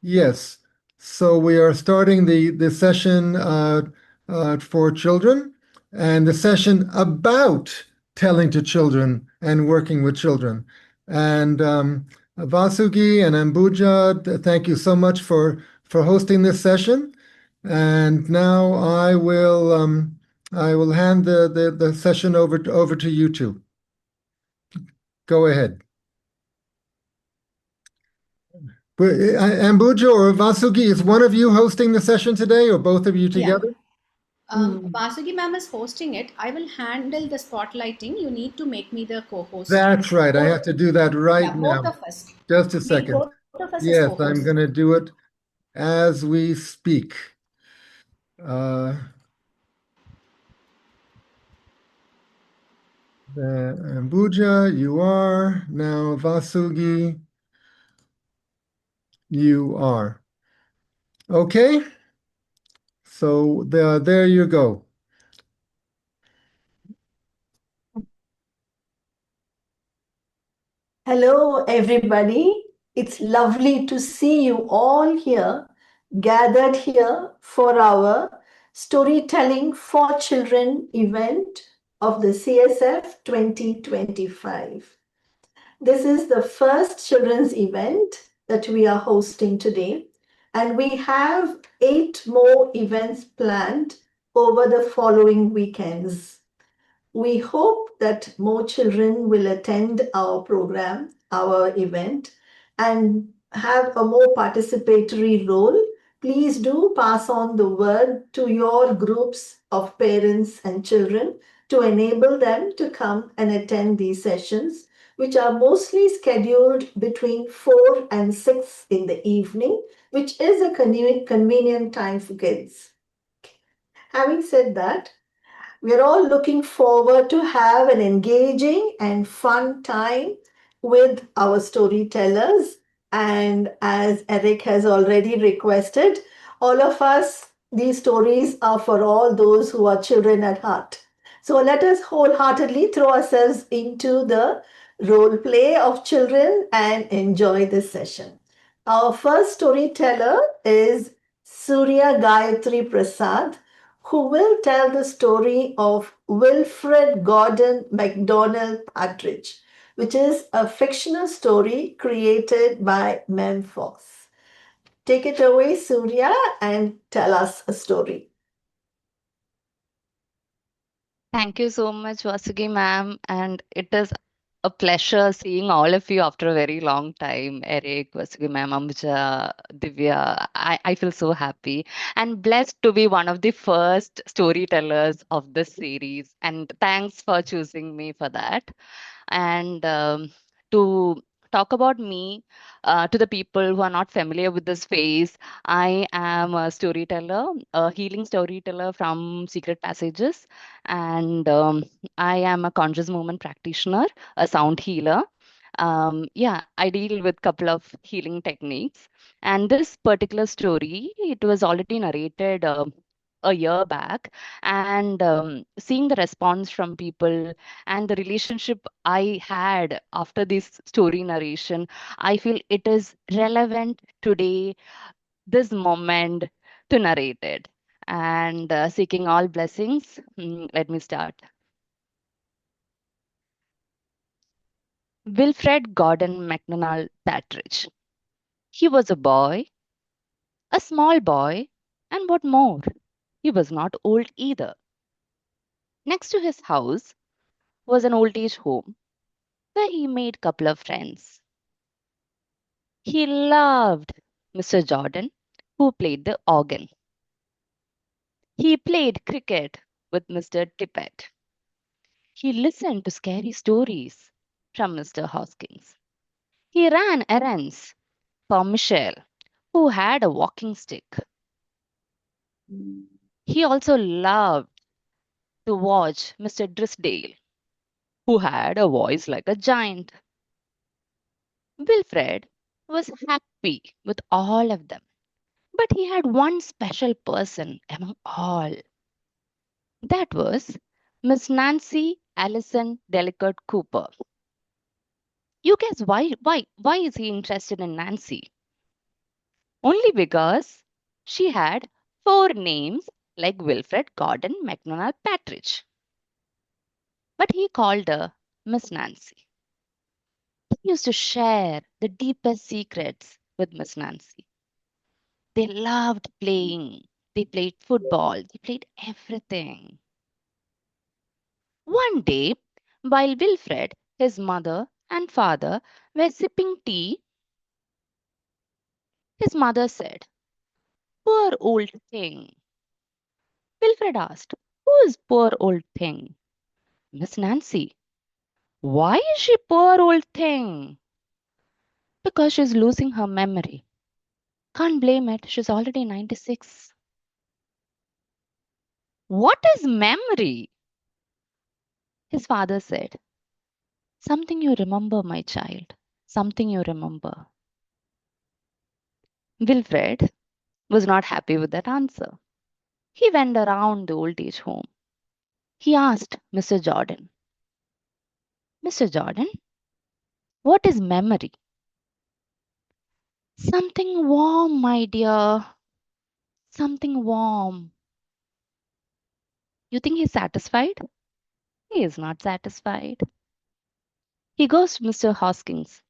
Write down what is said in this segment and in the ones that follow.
Yes. So we are starting the session for children and the session about telling to children and working with children. And Vasugi and Ambuja, thank you so much for hosting this session. And now I will hand the session over to you two. Go ahead. Ambuja or Vasugi, is one of you hosting the session today or both of you Yeah. together? Vasugi ma'am is hosting it. I will handle the spotlighting. You need to make me the co-host. That's right. I have Both, to do that right yeah, both now. of us. Just a Make second. both of us as Yes, I'm co-hosts. going to do it as we speak. Uh, Ambuja, you are. Now, Vasugi, you are. Okay, so there you go. Hello, everybody. It's lovely to see you all here, gathered here for our Storytelling for Children event of the CSF 2025. This is the first children's event that we are hosting today, and we have 8 more events planned over the following weekends. We hope that more children will attend our program, our event, and have a more participatory role. Please do pass on the word to your groups of parents and children to enable them to come and attend these sessions, which are mostly scheduled between 4 and 6 in the evening, which is a convenient time for kids. Having said that, we're all looking forward to have an engaging and fun time with our storytellers. And as Eric has already requested, all of us, these stories are for all those who are children at heart. So let us wholeheartedly throw ourselves into the role play of children and enjoy this session. Our first storyteller is Soorya Gayathri Prasad, who will tell the story of Wilfred Gordon MacDonald Partridge, which is a fictional story created by Mem Fox. Take it away, Surya, and tell us a story. Thank you so much, Vasugi ma'am. And it is a pleasure seeing all of you after a very long time. Eric, Vasugi ma'am, Ambuja, Divya. I feel so happy and blessed to be one of the first storytellers of this series. And thanks for choosing me for that. And to talk about me to the people who are not familiar with this phase, I am a storyteller, a healing storyteller from Secret Passages, and I am a conscious movement practitioner, a sound healer. Yeah, I deal with couple of healing techniques, and this particular story, it was already narrated a year back, and seeing the response from people and the relationship I had after this story narration, I feel it is relevant today, this moment, to narrate it. And seeking all blessings, let me start. Wilfred Gordon MacDonald Partridge. He was a boy, a small boy, and what more? He was not old either. Next to his house was an old age home where he made couple of friends. He loved Mr. Jordan, who played the organ. He played cricket with Mr. Tippett. He listened to scary stories from Mr. Hoskins. He ran errands for Michelle, who had a walking stick. He also loved to watch Mr. Drisdale, who had a voice like a giant. Wilfred was happy with all of them, but he had one special person among all. That was Miss Nancy Allison Delicate Cooper. You guess why is he interested in Nancy? only because she had 4 names like Wilfred, Gordon, McDonald, Partridge. But he called her Miss Nancy. He used to share the deepest secrets with Miss Nancy. They loved playing. They played football. They played everything. One day, while Wilfred, his mother, and father were sipping tea, his mother said, "Poor old thing." Wilfred asked, "Who is poor old thing?" "Miss Nancy." "Why is she poor old thing?" "Because she's losing her memory." "Can't blame it. She's already 96. "What is memory?" His father said, "Something you remember, my child. Something you remember." Wilfred was not happy with that answer. He went around the old age home. He asked Mr. Jordan, "Mr. Jordan, what is memory?" "Something warm, my dear. Something warm." You think he's satisfied? He is not satisfied. He goes to Mr. Hoskins,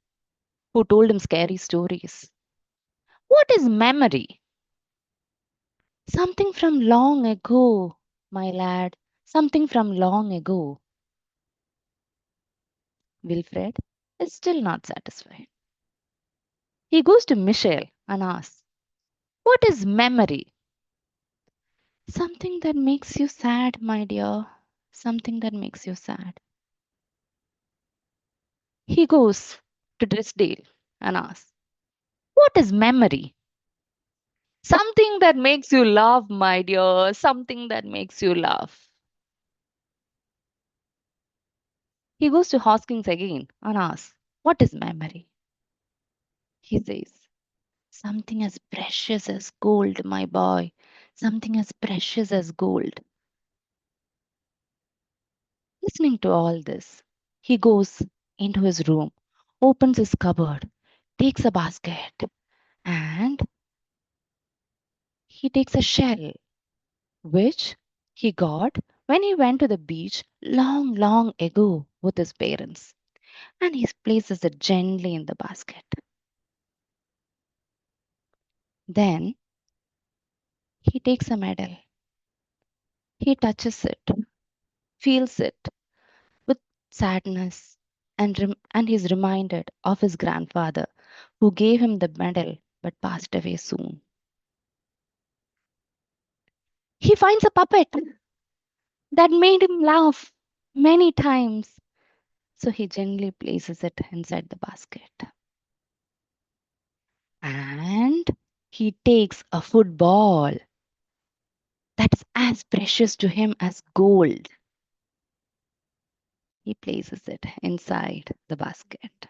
who told him scary stories. "What is memory?" "Something from long ago, my lad. Something from long ago." Wilfred is still not satisfied. He goes to Michelle and asks, "What is memory?" "Something that makes you sad, my dear. Something that makes you sad." He goes to Drysdale and asks, "What is memory?" "Something that makes you laugh, my dear. Something that makes you laugh." He goes to Hoskins again and asks, "What is memory?" He says, "Something as precious as gold, my boy. Something as precious as gold." Listening to all this, he goes into his room, opens his cupboard, takes a basket, and he takes a shell, which he got when he went to the beach long, long ago with his parents, and he places it gently in the basket. Then he takes a medal. He touches it, feels it with sadness, and he's reminded of his grandfather who gave him the medal but passed away soon. He finds a puppet that made him laugh many times, so he gently places it inside the basket. And he takes a football that is as precious to him as gold. He places it inside the basket.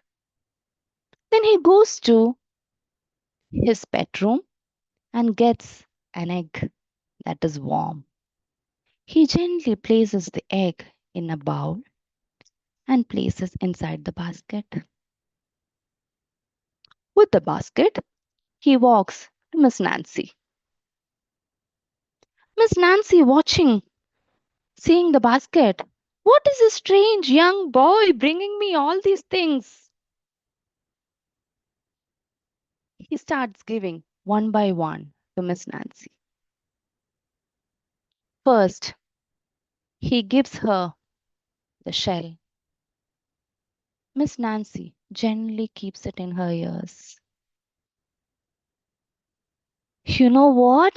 Then he goes to his bedroom and gets an egg that is warm. He gently places the egg in a bowl and places inside the basket. With the basket, he walks to Miss Nancy. Miss Nancy, watching, seeing the basket. "What is this strange young boy bringing me all these things?" He starts giving one by one to Miss Nancy. First, he gives her the shell. Miss Nancy gently keeps it in her ears. "You know what?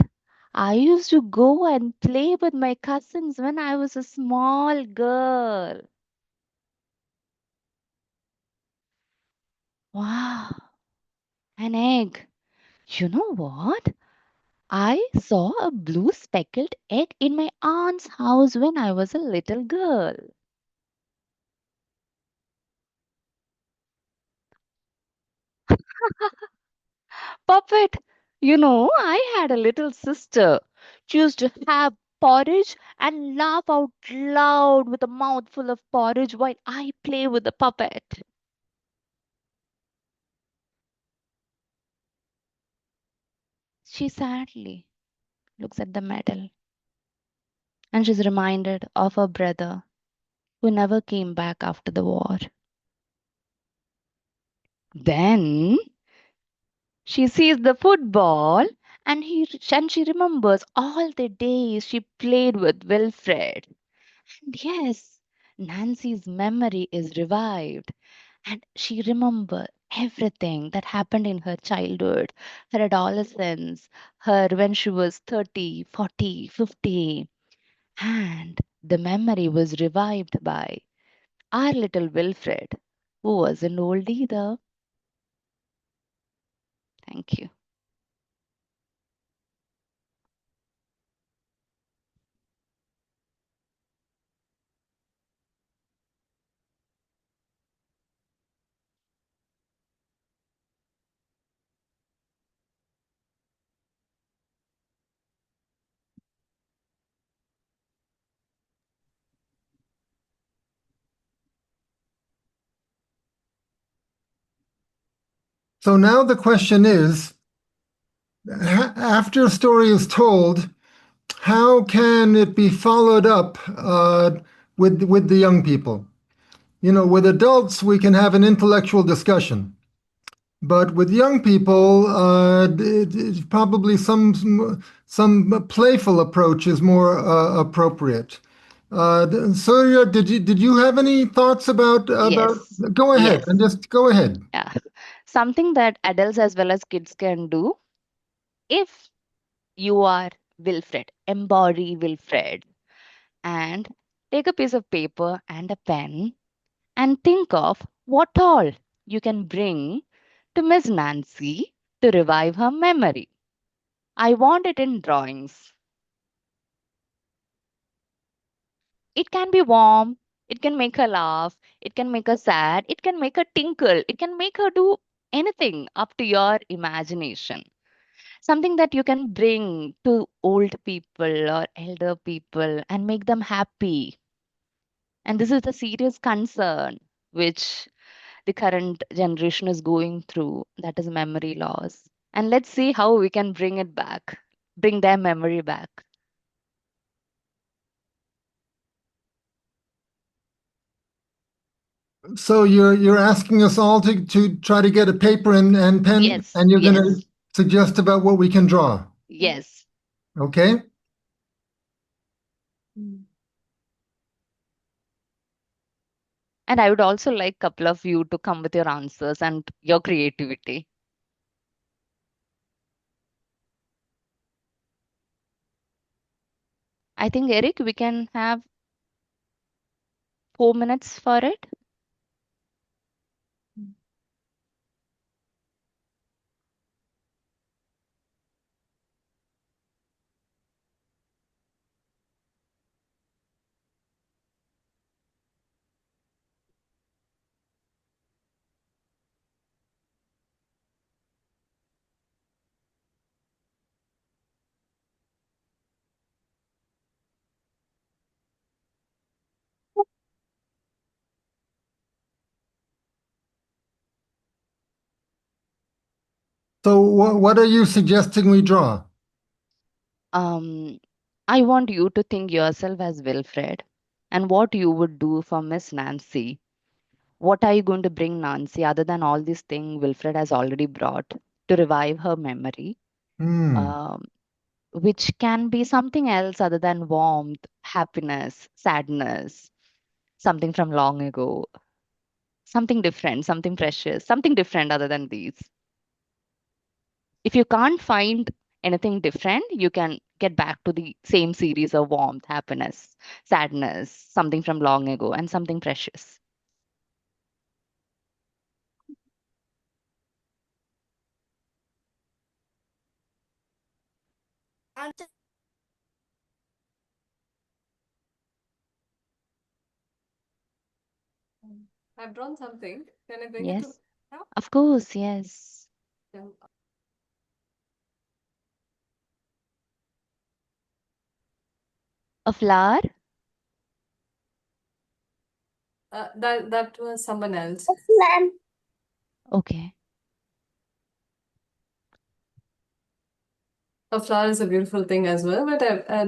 I used to go and play with my cousins when I was a small girl." Wow, an egg. "You know what? I saw a blue speckled egg in my aunt's house when I was a little girl." "Puppet, I had a little sister. She used to have porridge and laugh out loud with a mouthful of porridge while I play with the puppet." She sadly looks at the medal and she's reminded of her brother who never came back after the war. Then she sees the football and she remembers all the days she played with Wilfred. And yes, Nancy's memory is revived and she remembers everything that happened in her childhood, her adolescence, her when she was 30, 40, 50. And the memory was revived by our little Wilfred, who wasn't old either. Thank you. So now the question is, after a story is told, how can it be followed up with the young people? You know, with adults, we can have an intellectual discussion. But with young people, probably some playful approach is more appropriate. Soorya, did you have any thoughts about? Yes, Go ahead yes. and just go ahead. Yeah. Something that adults as well as kids can do if you are Wilfred, embody Wilfred, and take a piece of paper and a pen and think of what all you can bring to Miss Nancy to revive her memory. I want it in drawings. It can be warm, it can make her laugh, it can make her sad, it can make her tinkle, it can make her do anything up to your imagination. Something that you can bring to old people or elder people and make them happy. And this is the serious concern which the current generation is going through, that is memory loss. And let's see how we can bring it back, bring their memory back. So you're asking us all to try to get a paper and pen, Yes, and you're going to yes, suggest about what we can draw. yes. Okay? And I would also like a couple of you to come with your answers and your creativity. I think, Eric, we can have 4 minutes for it. So what are you suggesting we draw? I want you to think yourself as Wilfred and what you would do for Miss Nancy. What are you going to bring Nancy other than all these things Wilfred has already brought to revive her memory? Hmm. Which can be something else other than warmth, happiness, sadness, something from long ago, something different, something precious, something different other than these. If you can't find anything different, you can get back to the same series of warmth, happiness, sadness, something from long ago, and something precious. I've drawn something. Can I bring it to Yes, now? of course, yes. Yeah. A flower? That was someone else. Okay. A flower is a beautiful thing as well, but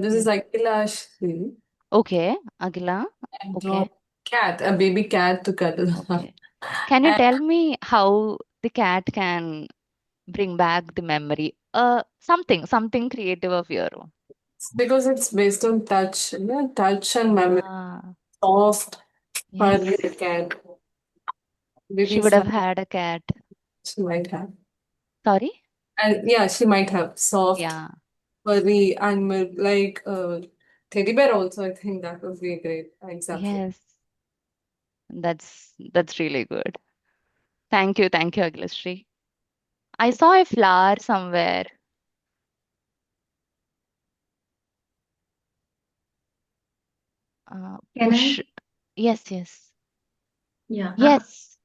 this is Akilashri Okay, Agila. and Okay, cat, a baby cat to cuddle. okay. Can you And tell me how the cat can bring back the memory? Something creative of your own. because it's based on touch, yeah, touch and memory. Ah, Soft, furry yes. cat. She Maybe would have had a cat. she might have. Sorry? And yeah, she might have soft, Yeah. furry animal like teddy bear also. I think that would be a great example. Yes. That's really good. Thank you, Agilashri. I saw a flower somewhere. Can I? Push. Yes, yes. Yeah. Yes.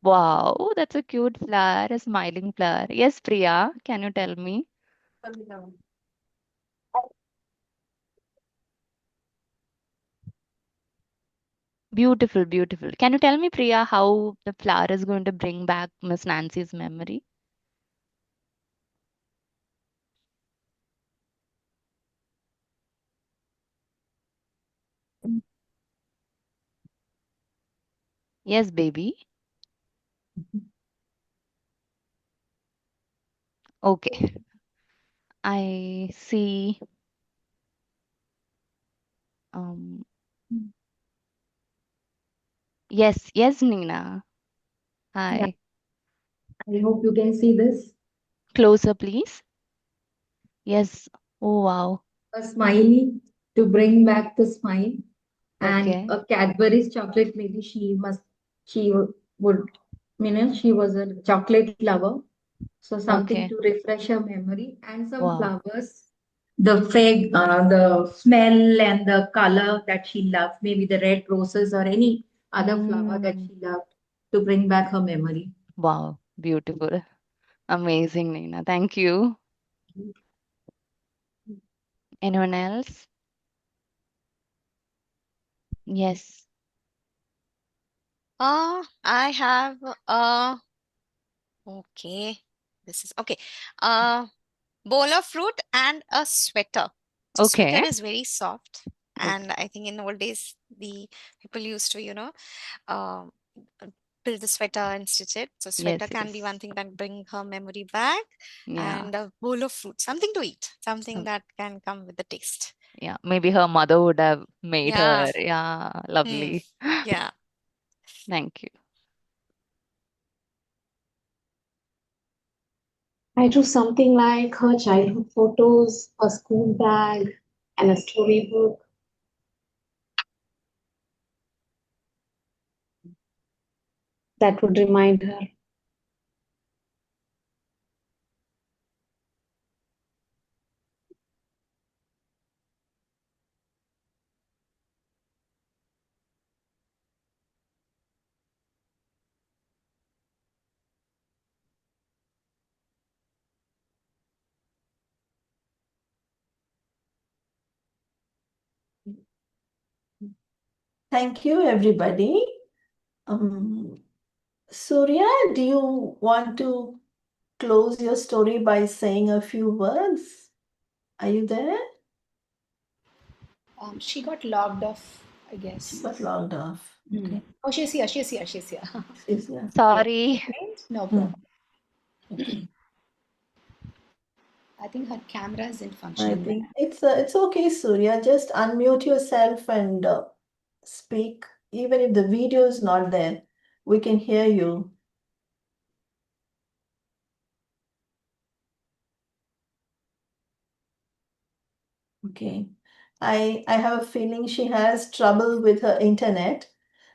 Wow, that's a cute flower, a smiling flower. Yes, Priya, can you tell me? Beautiful, beautiful. Can you tell me, Priya, how the flower is going to bring back Miss Nancy's memory? Yes, baby. Okay. I see. Um, yes, yes, Neena. Yeah. Hi. I hope you can see this. Closer, please. Yes. Oh, wow. A smiley to bring back the smile, and Okay. a Cadbury's chocolate. Maybe she would, she was a chocolate lover. So something Okay. to refresh her memory, and some Wow. flowers. The smell and the color that she loved, maybe the red roses or any other flower that Mm. she loved to bring back her memory. Wow. Beautiful. Amazing, Neena. Thank you. Anyone else? Yes. I have okay. This is okay. Uh, bowl of fruit and a sweater. So sweater Okay. is very soft, Okay. and I think in old days the people used to, uh, build the sweater and stitch it. So sweater Yes, can be yes. one thing that bring her memory back, Yeah. and a bowl of fruit, something to eat, something Some, that can come with the taste. yeah. Maybe her mother would have made Yeah. her. Yeah. Hmm. Lovely. Yeah. Thank you. I drew something like her childhood photos, a school bag, and a storybook that would remind her. Thank you, everybody. Surya, do you want to close your story by saying a few words? Are you there? She got logged off, I She guess. got logged off. Okay. Oh, she's here. She's here. She's here. She's there. Give me a Sorry. second. No Hmm. problem. Okay. I think her camera isn't I functioning think well. it's okay, Surya. Just unmute yourself and speak. Even if the video is not there, we can hear you. Okay. I have a feeling she has trouble with her internet.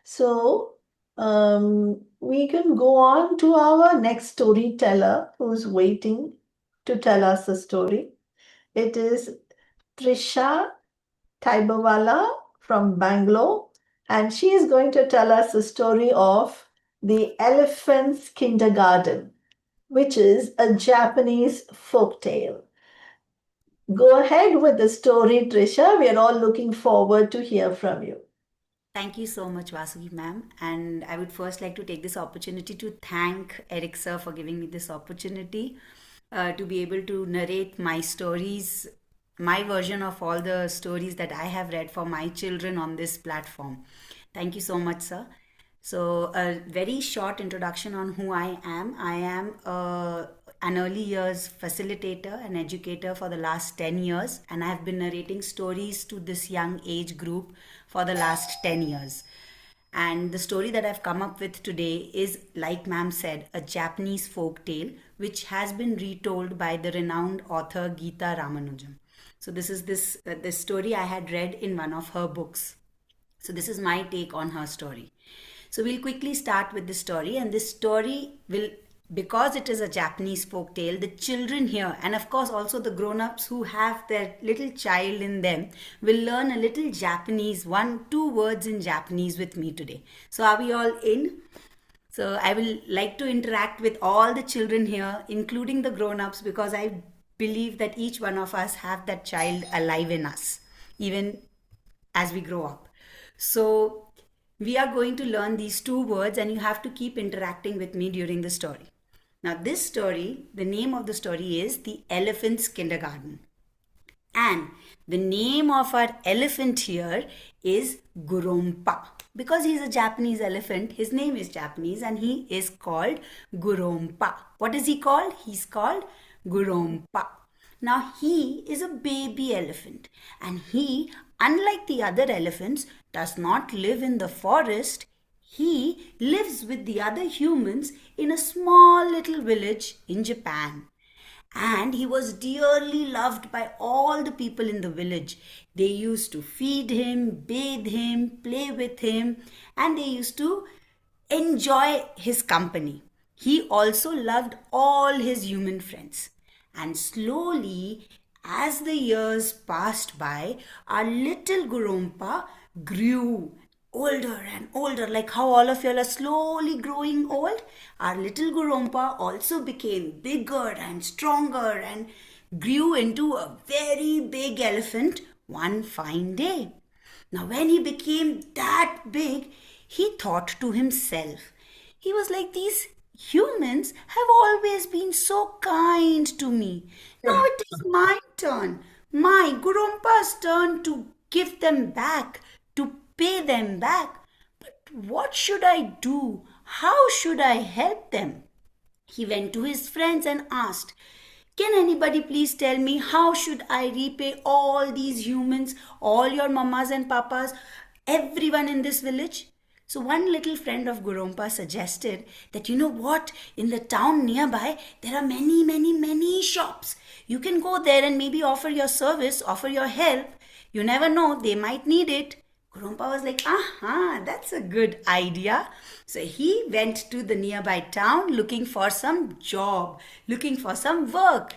So we can go on to our next storyteller who's waiting to tell us a story. It is Trisha Tibrewala from Bangalore, and she is going to tell us the story of the Elephant's Kindergarten, which is a Japanese folk tale. Go ahead with the story, Trisha. We are all looking forward to hear from you. Thank you so much, Vasuki ma'am. And I would first like to take this opportunity to thank Eric sir for giving me this opportunity. to be able to narrate my stories, my version of all the stories that I have read for my children on this platform. Thank you so much, sir. So, a very short introduction on who I am. I am an early years facilitator and educator for the last 10 years, and I have been narrating stories to this young age group for the last 10 years. And the story that I've come up with today is, like ma'am said, a Japanese folk tale which has been retold by the renowned author Geeta Ramanujam. So this is this story I had read in one of her books. So this is my take on her story. So we'll quickly start with the story, and this story will, because it is a Japanese folk tale, the children here, and of course also the grown-ups who have their little child in them, will learn a little Japanese, 1-2 words in Japanese with me today. So are we all in? So I will like to interact with all the children here, including the grown-ups, because I believe that each one of us have that child alive in us, even as we grow up. So we are going to learn these 2 words, and you have to keep interacting with me during the story. Now this story, the name of the story is The Elephant's Kindergarten. And the name of our elephant here is Gurompa. Because he's a Japanese elephant, his name is Japanese and he is called Gurompa. What is he called? He's called Gurompa. Now he is a baby elephant, and he, unlike the other elephants, does not live in the forest. He lives with the other humans in a small little village in Japan. And he was dearly loved by all the people in the village. They used to feed him, bathe him, play with him, and they used to enjoy his company. He also loved all his human friends. And slowly, as the years passed by, our little Gurompa grew older and older, like how all of y'all are slowly growing old. Our little Gurompa also became bigger and stronger and grew into a very big elephant one fine day. Now when he became that big, he thought to himself, he was like, these humans have always been so kind to me. Now it is my turn, my Gurompa's turn to give them back, to pay them back. But what should I do? How should I help them? He went to his friends and asked, can anybody please tell me how should I repay all these humans, all your mamas and papas, everyone in this village? So one little friend of Gurompa suggested that, you know what, in the town nearby, there are many shops. You can go there and maybe offer your service, offer your help. You never know, they might need it. Gurompa was like, aha, that's a good idea. So he went to the nearby town looking for some job, looking for some work.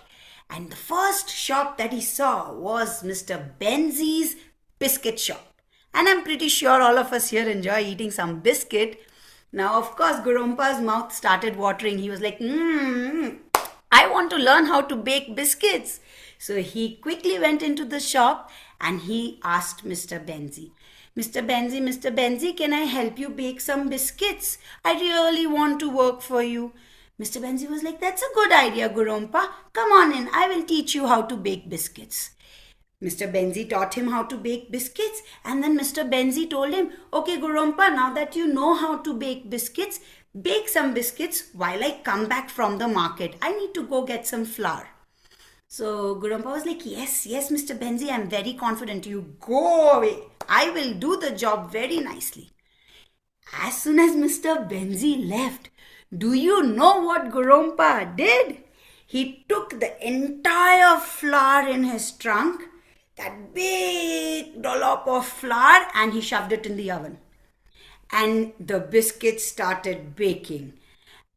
And the first shop that he saw was Mr. Benzi's biscuit shop. And I'm pretty sure all of us here enjoy eating some biscuit. Now, of course, Gurompa's mouth started watering. He was like, I want to learn how to bake biscuits. So he quickly went into the shop and he asked Mr. Benzi, Mr. Benzi, can I help you bake some biscuits? I really want to work for you. Mr. Benzi was like, that's a good idea, Gurompa. Come on in, I will teach you how to bake biscuits. Mr. Benzi taught him how to bake biscuits, and then Mr. Benzi told him, okay, Gurompa, now that you know how to bake biscuits, bake some biscuits while I come back from the market. I need to go get some flour. So Gurompa was like, yes, Mr. Benzi, I'm very confident. You go away. I will do the job very nicely. As soon as Mr. Benzi left, do you know what Gurompa did? He took the entire flour in his trunk, that big dollop of flour, and he shoved it in the oven. And the biscuit started baking,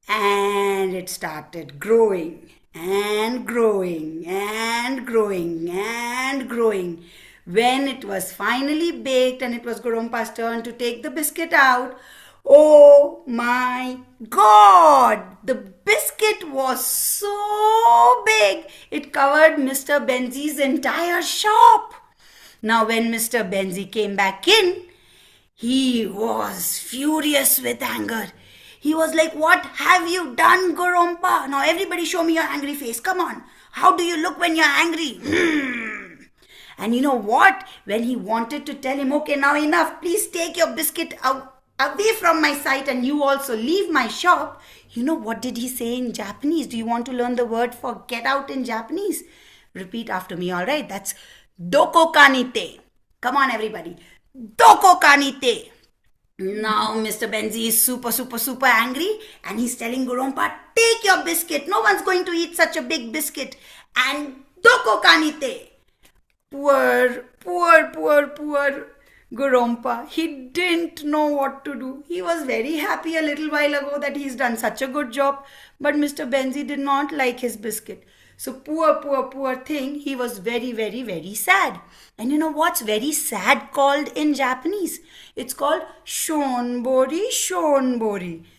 and it started growing and growing and growing and growing. When it was finally baked and it was Gurompa's turn to take the biscuit out, oh my God! The biscuit was so big, it covered Mr. Benzi's entire shop. Now when Mr. Benzi came back in, he was furious with anger. He was like, "What have you done, Gorompa? Now everybody show me your angry face. Come on. How do you look when you're angry?" And you know what? When he wanted to tell him, "Okay, now enough, please take your biscuit away from my sight and you also leave my shop," you know what did he say in Japanese? Do you want to learn the word for get out in Japanese? Repeat after me, all right? That's doko kanite. Come on, everybody. Doko kanite. Now Mr. Benzi is super angry and he's telling Gorompa, "Take your biscuit. No one's going to eat such a big biscuit. And doko kanite." Poor Gorompa. He didn't know what to do. He was very happy a little while ago that he's done such a good job. But Mr. Benzi did not like his biscuit. So poor thing. He was very sad. And you know what's very sad called in Japanese? It's called shonbori.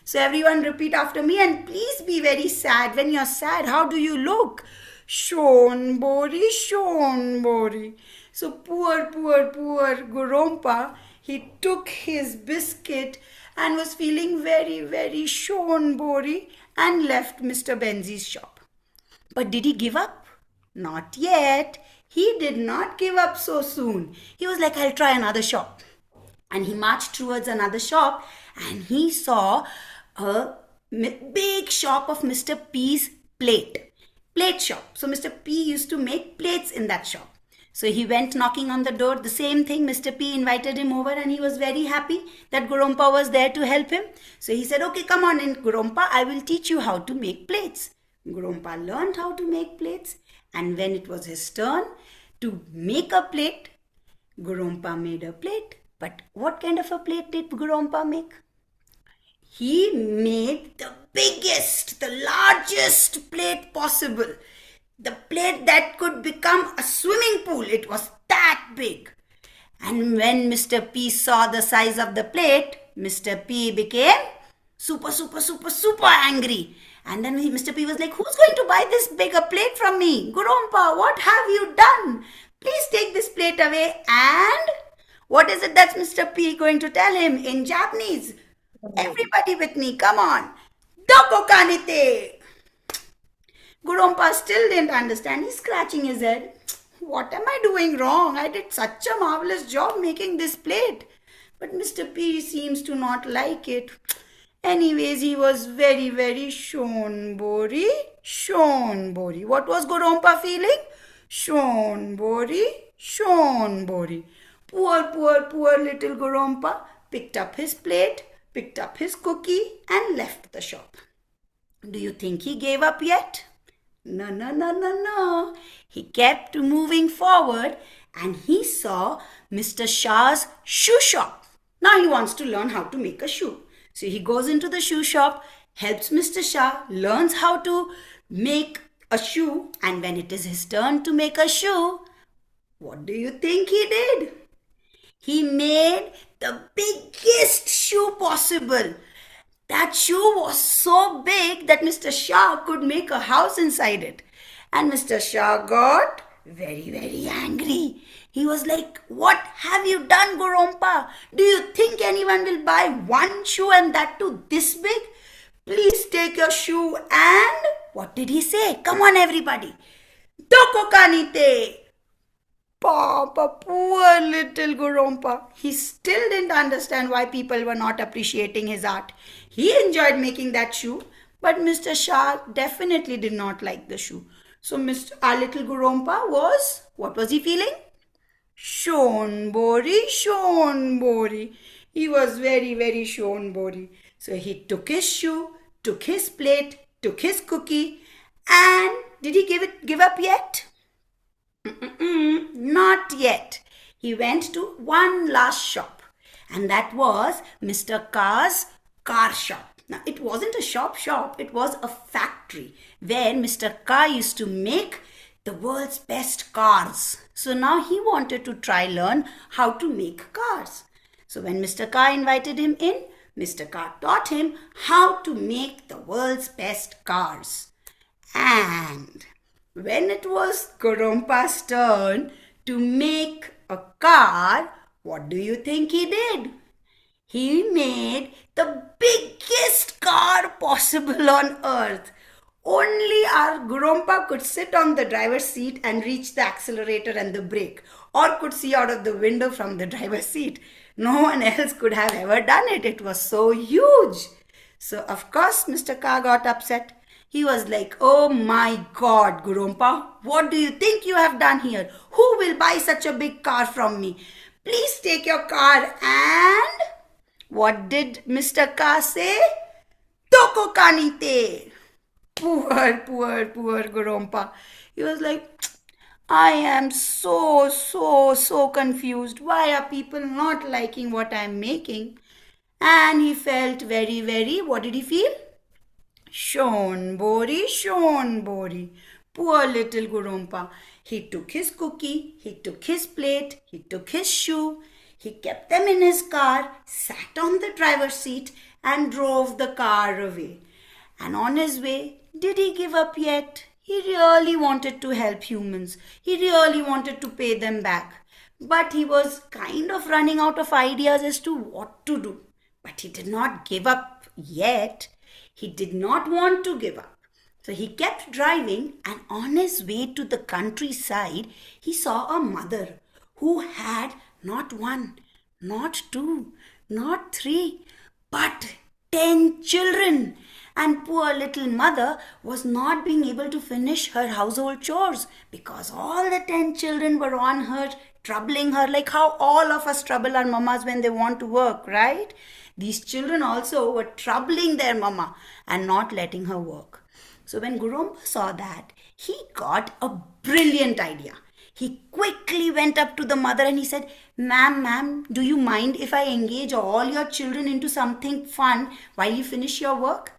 So everyone repeat after me and please be very sad. When you're sad, how do you look? Shonbori. So poor Gorompa, he took his biscuit and was feeling very shonbori and left Mr. Benzi's shop. But did he give up? Not yet. He did not give up so soon. He was like, "I'll try another shop." And he marched towards another shop and he saw a big shop of Mr. P's plate shop. So Mr. P used to make plates in that shop. So he went knocking on the door. The same thing, Mr. P invited him over and he was very happy that Gorompa was there to help him. So he said, "Okay, come on in, Gorompa. I will teach you how to make plates." Gorompa learned how to make plates. And when it was his turn to make a plate, Gorompa made a plate. But what kind of a plate did Gorompa make? He made the biggest, the largest plate possible. The plate that could become a swimming pool. It was that big. And when Mr. P saw the size of the plate, Mr. P became super angry. And then Mr. P was like, "Who's going to buy this bigger plate from me? Gorompa, what have you done? Please take this plate away." And what is it that Mr. P going to tell him in Japanese? Everybody with me, come on. "Doko kanite." Gorompa still didn't understand. He's scratching his head. What am I doing wrong? I did such a marvelous job making this plate. But Mr. P seems to not like it. Anyways, he was very shonbori. What was Gorompa feeling? Shonbori. Poor little Gorompa picked up his plate, picked up his cookie and left the shop. Do you think he gave up yet? No. He kept moving forward and he saw Mr. Shah's shoe shop. Now he wants to learn how to make a shoe. So he goes into the shoe shop, helps Mr. Shah, learns how to make a shoe, and when it is his turn to make a shoe, what do you think he did? He made the biggest shoe possible. That shoe was so big that Mr. Shah could make a house inside it. And Mr. Shah got very angry. He was like, "What have you done, Gorompa? Do you think anyone will buy one shoe and that too this big? Please take your shoe." And what did he say? Come on, everybody. "Doko kanite." Papa, poor little Gorompa. He still didn't understand why people were not appreciating his art. He enjoyed making that shoe, but Mr. Shah definitely did not like the shoe. So our little Gorompa what was he feeling? Shonbori. He was very shonbori. So he took his shoe, took his plate, took his cookie, and did he give up yet? Not yet. He went to one last shop, and that was Mr. K's car shop. Now, it wasn't a shop, it was a factory where Mr. K used to make the world's best cars. So now he wanted to learn how to make cars. So when Mr. K invited him in, Mr. K taught him how to make the world's best cars. And when it was Gorompa's turn to make a car, what do you think he did? He made the biggest car possible on earth. Only our Gurumpa could sit on the driver's seat and reach the accelerator and the brake, or could see out of the window from the driver's seat. No one else could have ever done it. It was so huge. So, of course, Mr. Car got upset. He was like, "Oh my God, Gurumpa, what do you think you have done here? Who will buy such a big car from me? Please take your car." And what did Mr. Car say? "Toko kanite." Poor Gurumpa. He was like, "I am so confused. Why are people not liking what I'm making?" And he felt very, what did he feel? Shonbori. Poor little Gurumpa. He took his cookie, he took his plate, he took his shoe, he kept them in his car, sat on the driver's seat, and drove the car away. And on his way, did he give up yet? He really wanted to help humans. He really wanted to pay them back. But he was kind of running out of ideas as to what to do. But he did not give up yet. He did not want to give up. So he kept driving, and on his way to the countryside, he saw a mother who had not one, not two, not three, but 10 children. And poor little mother was not being able to finish her household chores because all the 10 children were on her, troubling her, like how all of us trouble our mamas when they want to work, right? These children also were troubling their mama and not letting her work. So when Gurumpa saw that, he got a brilliant idea. He quickly went up to the mother and he said, Ma'am, do you mind if I engage all your children into something fun while you finish your work?"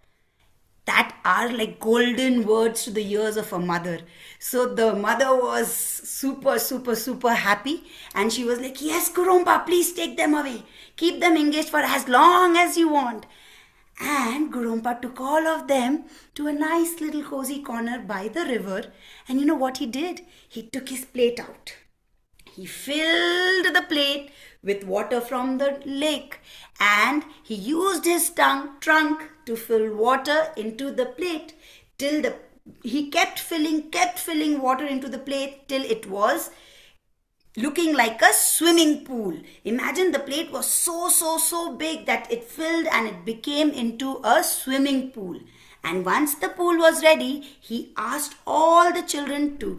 That are like golden words to the ears of a mother. So the mother was super happy, and she was like, "Yes, Gurumpa, please take them away. Keep them engaged for as long as you want." And Gurumpa took all of them to a nice little cozy corner by the river. And you know what he did? He took his plate out. He filled the plate with water from the lake, and he used his trunk to fill water into the plate till he kept filling water into the plate till it was looking like a swimming pool. Imagine the plate was so big that it filled and it became into a swimming pool. And once the pool was ready, he asked all the children to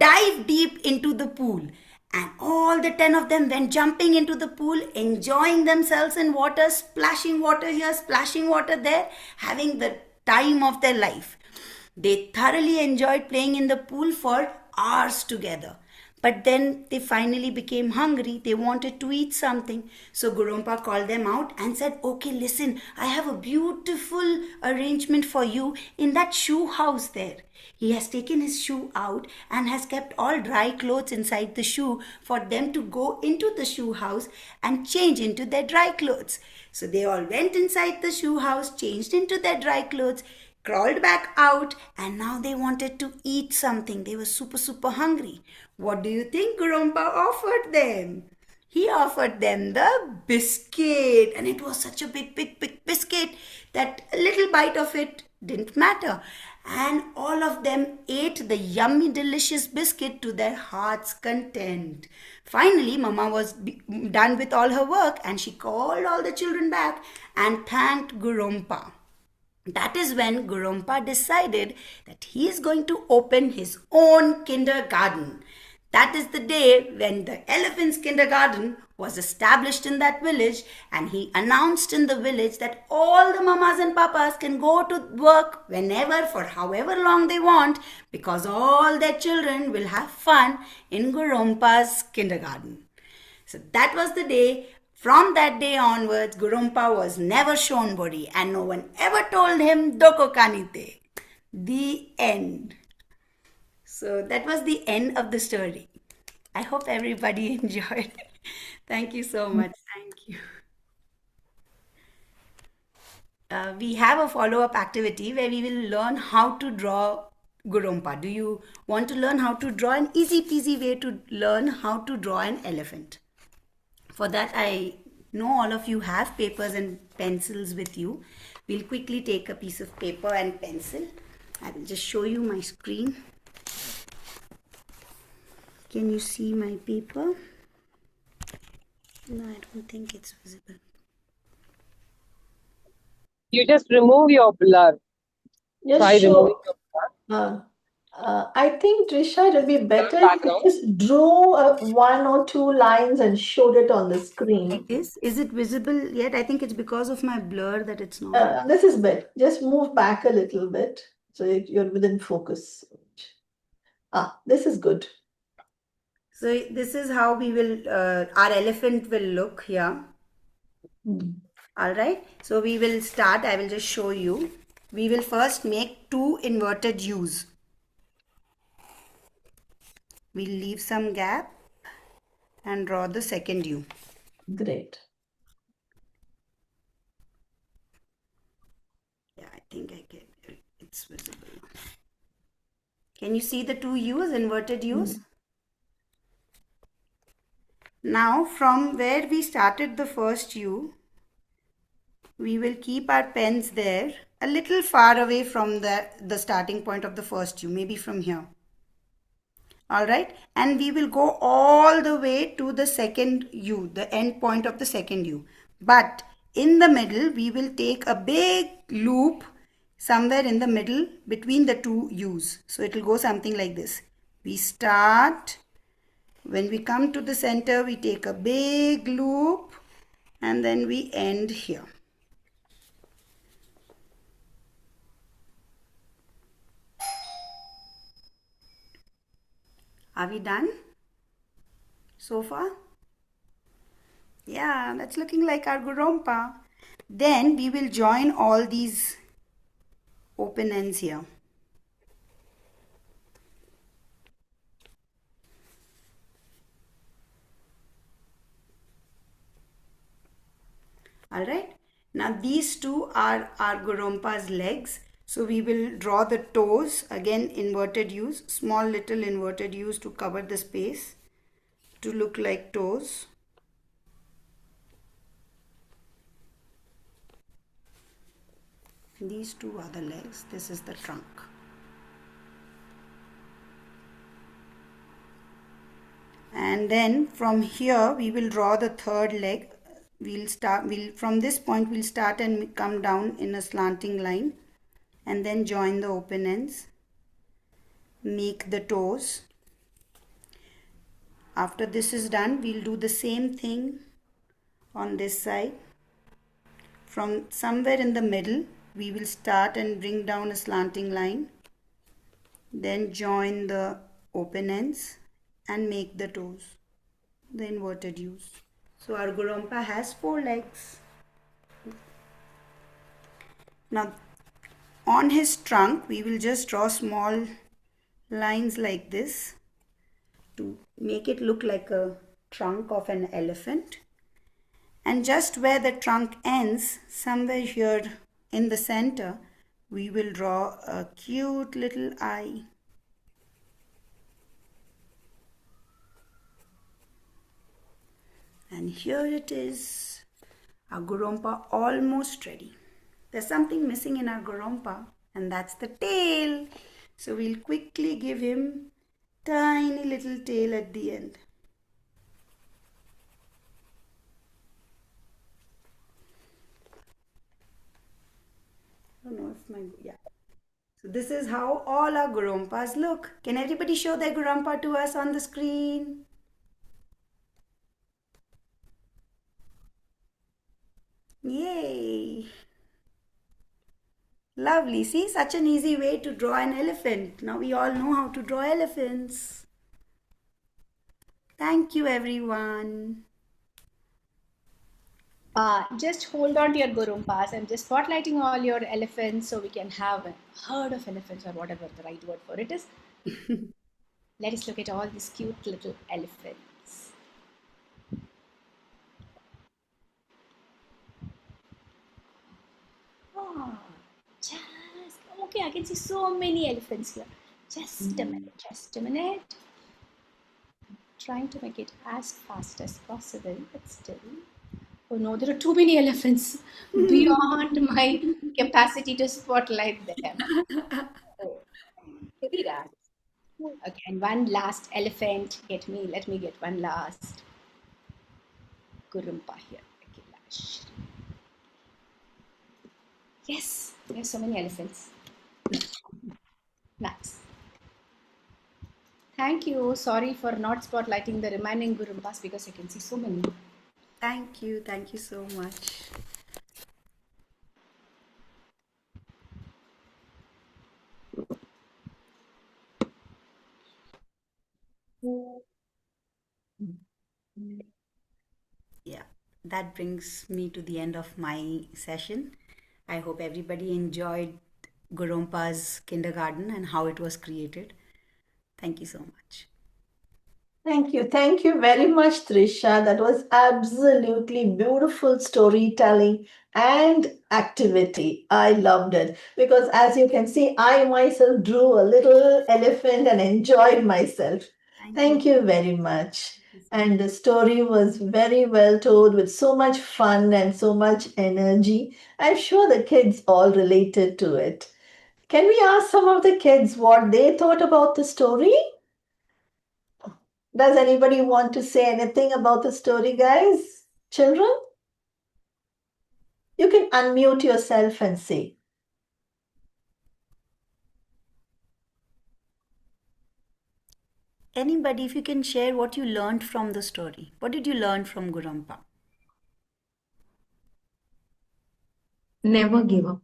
dive deep into the pool. And all the 10 of them went jumping into the pool, enjoying themselves in water, splashing water here, splashing water there, having the time of their life. They thoroughly enjoyed playing in the pool for hours together. But then they finally became hungry. They wanted to eat something. So Gurumpa called them out and said, "Okay, listen, I have a beautiful arrangement for you in that shoe house there." He has taken his shoe out and has kept all dry clothes inside the shoe for them to go into the shoe house and change into their dry clothes. So they all went inside the shoe house, changed into their dry clothes, crawled back out, and now they wanted to eat something. They were super hungry. What do you think Gurumpa offered them? He offered them the biscuit, and it was such a big biscuit that a little bite of it didn't matter. And all of them ate the yummy, delicious biscuit to their heart's content. Finally, Mama was done with all her work, and she called all the children back and thanked Gurumpa. That is when Gurumpa decided that he is going to open his own kindergarten. That is the day when the elephant's kindergarten was established in that village, and he announced in the village that all the mamas and papas can go to work whenever, for however long they want, because all their children will have fun in Gurumpa's kindergarten. So that was the day. From that day onwards, Gurumpa was never Shonbori, and no one ever told him Doko Kanite. The end. So that was the end of the story. I hope everybody enjoyed. Thank you so much. Thank you. We have a follow-up activity where we will learn how to draw Gurumpa. Do you want to learn how to draw? An easy peasy way to learn how to draw an elephant. For that, I know all of you have papers and pencils with you. We'll quickly take a piece of paper and pencil. I will just show you my screen. Can you see my paper? No, I don't think it's visible. You just remove your blur. Just Try removing show. your I think, Trisha, it would be better if you background. just drew one or two lines and showed it on the screen. Like this. Is it visible yet? I think it's because of my blur that it's not. This is better. Just move back a little bit so you're within focus. This is good. So this is how we will, our elephant will look here. All right. So we will start. I will just show you. We will first make 2 inverted U's. We'll leave some gap and draw the second U. Great. Yeah, I think it's visible. Can you see the 2 U's, inverted U's? Now from where we started the first U, we will keep our pens there a little far away from the starting point of the first U, maybe from here. All right, and we will go all the way to the second U, the end point of the second U. But in the middle, we will take a big loop somewhere in the middle between the 2 U's. So it will go something like this. We start, when we come to the center, we take a big loop and then we end here. Are we done so far? Yeah, that's looking like our Gurompa. Then we will join all these open ends here. All right. Now these 2 are our Gurompa's legs. So we will draw the toes, again inverted U's, small little inverted U's to cover the space to look like toes. These 2 are the legs, this is the trunk. And then from here we will draw the third leg. From this point we'll start and come down in a slanting line and then join the open ends, make the toes. After this is done, we'll do the same thing on this side. From somewhere in the middle, we will start and bring down a slanting line, then join the open ends and make the toes, the inverted U's. So our Gurompa has 4 legs. Now on his trunk, we will just draw small lines like this to make it look like a trunk of an elephant. And just where the trunk ends, somewhere here in the center, we will draw a cute little eye. And here it is, our Gurompa almost ready. There's something missing in our Gurompa, and that's the tail. So we'll quickly give him tiny little tail at the end. I don't know if yeah. So this is how all our Gurompas look. Can everybody show their Gurompa to us on the screen? Yay! Lovely. See, such an easy way to draw an elephant. Now we all know how to draw elephants. Thank you, everyone. Just hold on to your Gurumpas. I'm just spotlighting all your elephants so we can have a herd of elephants or whatever the right word for it is. Let us look at all these cute little elephants. Oh, okay, I can see so many elephants here. Just a minute, just a minute. I'm trying to make it as fast as possible, but still. Oh no, there are too many elephants beyond my capacity to spotlight them. Oh, maybe that. Okay, and one last elephant. Let me get one last Gurumpa here. Okay, yes, there's so many elephants. Nice. Thank you. Sorry for not spotlighting the remaining Gurumpas because I can see so many. Thank you. Thank you so much. Yeah, that brings me to the end of my session. I hope everybody enjoyed Gurumpa's kindergarten and how it was created. Thank you so much. Thank you. Thank you very much, Trisha. That was absolutely beautiful storytelling and activity. I loved it because, as you can see, I myself drew a little elephant and enjoyed myself. Thank you very much. And the story was very well told with so much fun and so much energy. I'm sure the kids all related to it. Can we ask some of the kids what they thought about the story? Does anybody want to say anything about the story, guys? Children? You can unmute yourself and say. Anybody, if you can share what you learned from the story. What did you learn from Gurumpa? Never give up.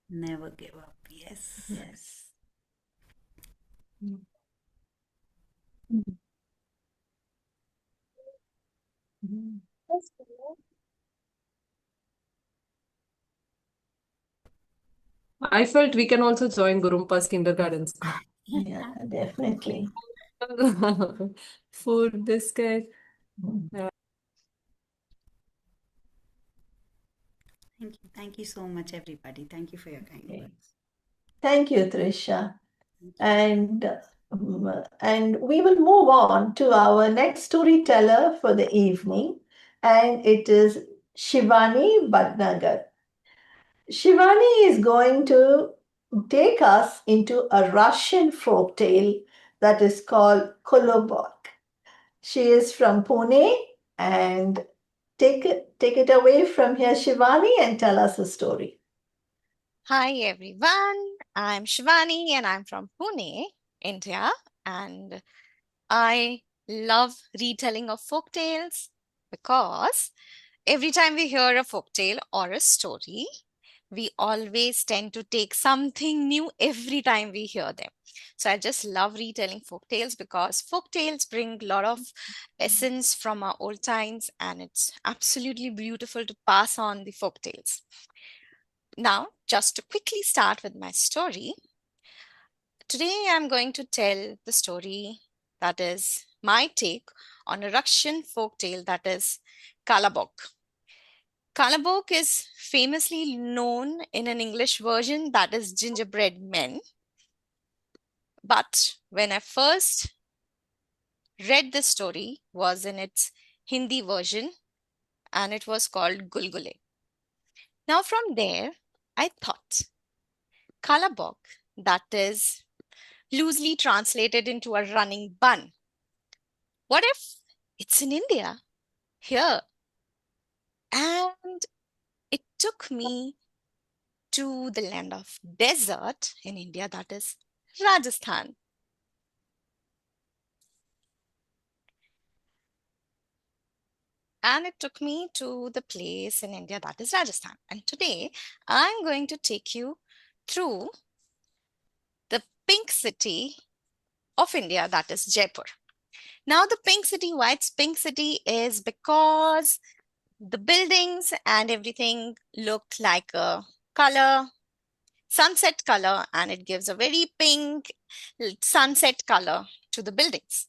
Never give up. Yes. Yes. I felt we can also join Gurumpa's kindergarten school. Yeah, definitely. Food, biscuit. Thank you. Thank you so much, everybody. Thank you for your kind words. Thank you, Trisha. And we will move on to our next storyteller for the evening, and it is Shivani Bhatnagar. Shivani is going to take us into a Russian folk tale that is called Kolobok. She is from Pune, and take it away from here, Shivani, and tell us a story. Hi everyone, I'm Shivani and I'm from Pune, India, and I love retelling of folk tales because every time we hear a folk tale or a story, we always tend to take something new every time we hear them. So I just love retelling folk tales because folk tales bring a lot of essence from our old times, and it's absolutely beautiful to pass on the folk tales. Now, just to quickly start with my story, today I'm going to tell the story that is my take on a Russian folk tale that is Kalabok. Kalabok is famously known in an English version that is gingerbread men. But when I first read this story was in its Hindi version, and it was called Gulgule. Now from there, I thought Kalabok, that is loosely translated into a running bun. What if it's in India, here? And it took me to the land of desert in India, that is Rajasthan. And it took me to the place in India that is Rajasthan. And today I'm going to take you through the pink city of India, that is Jaipur. Now, the pink city, why it's pink city is because the buildings and everything look like a color, sunset color, and it gives a very pink sunset color to the buildings.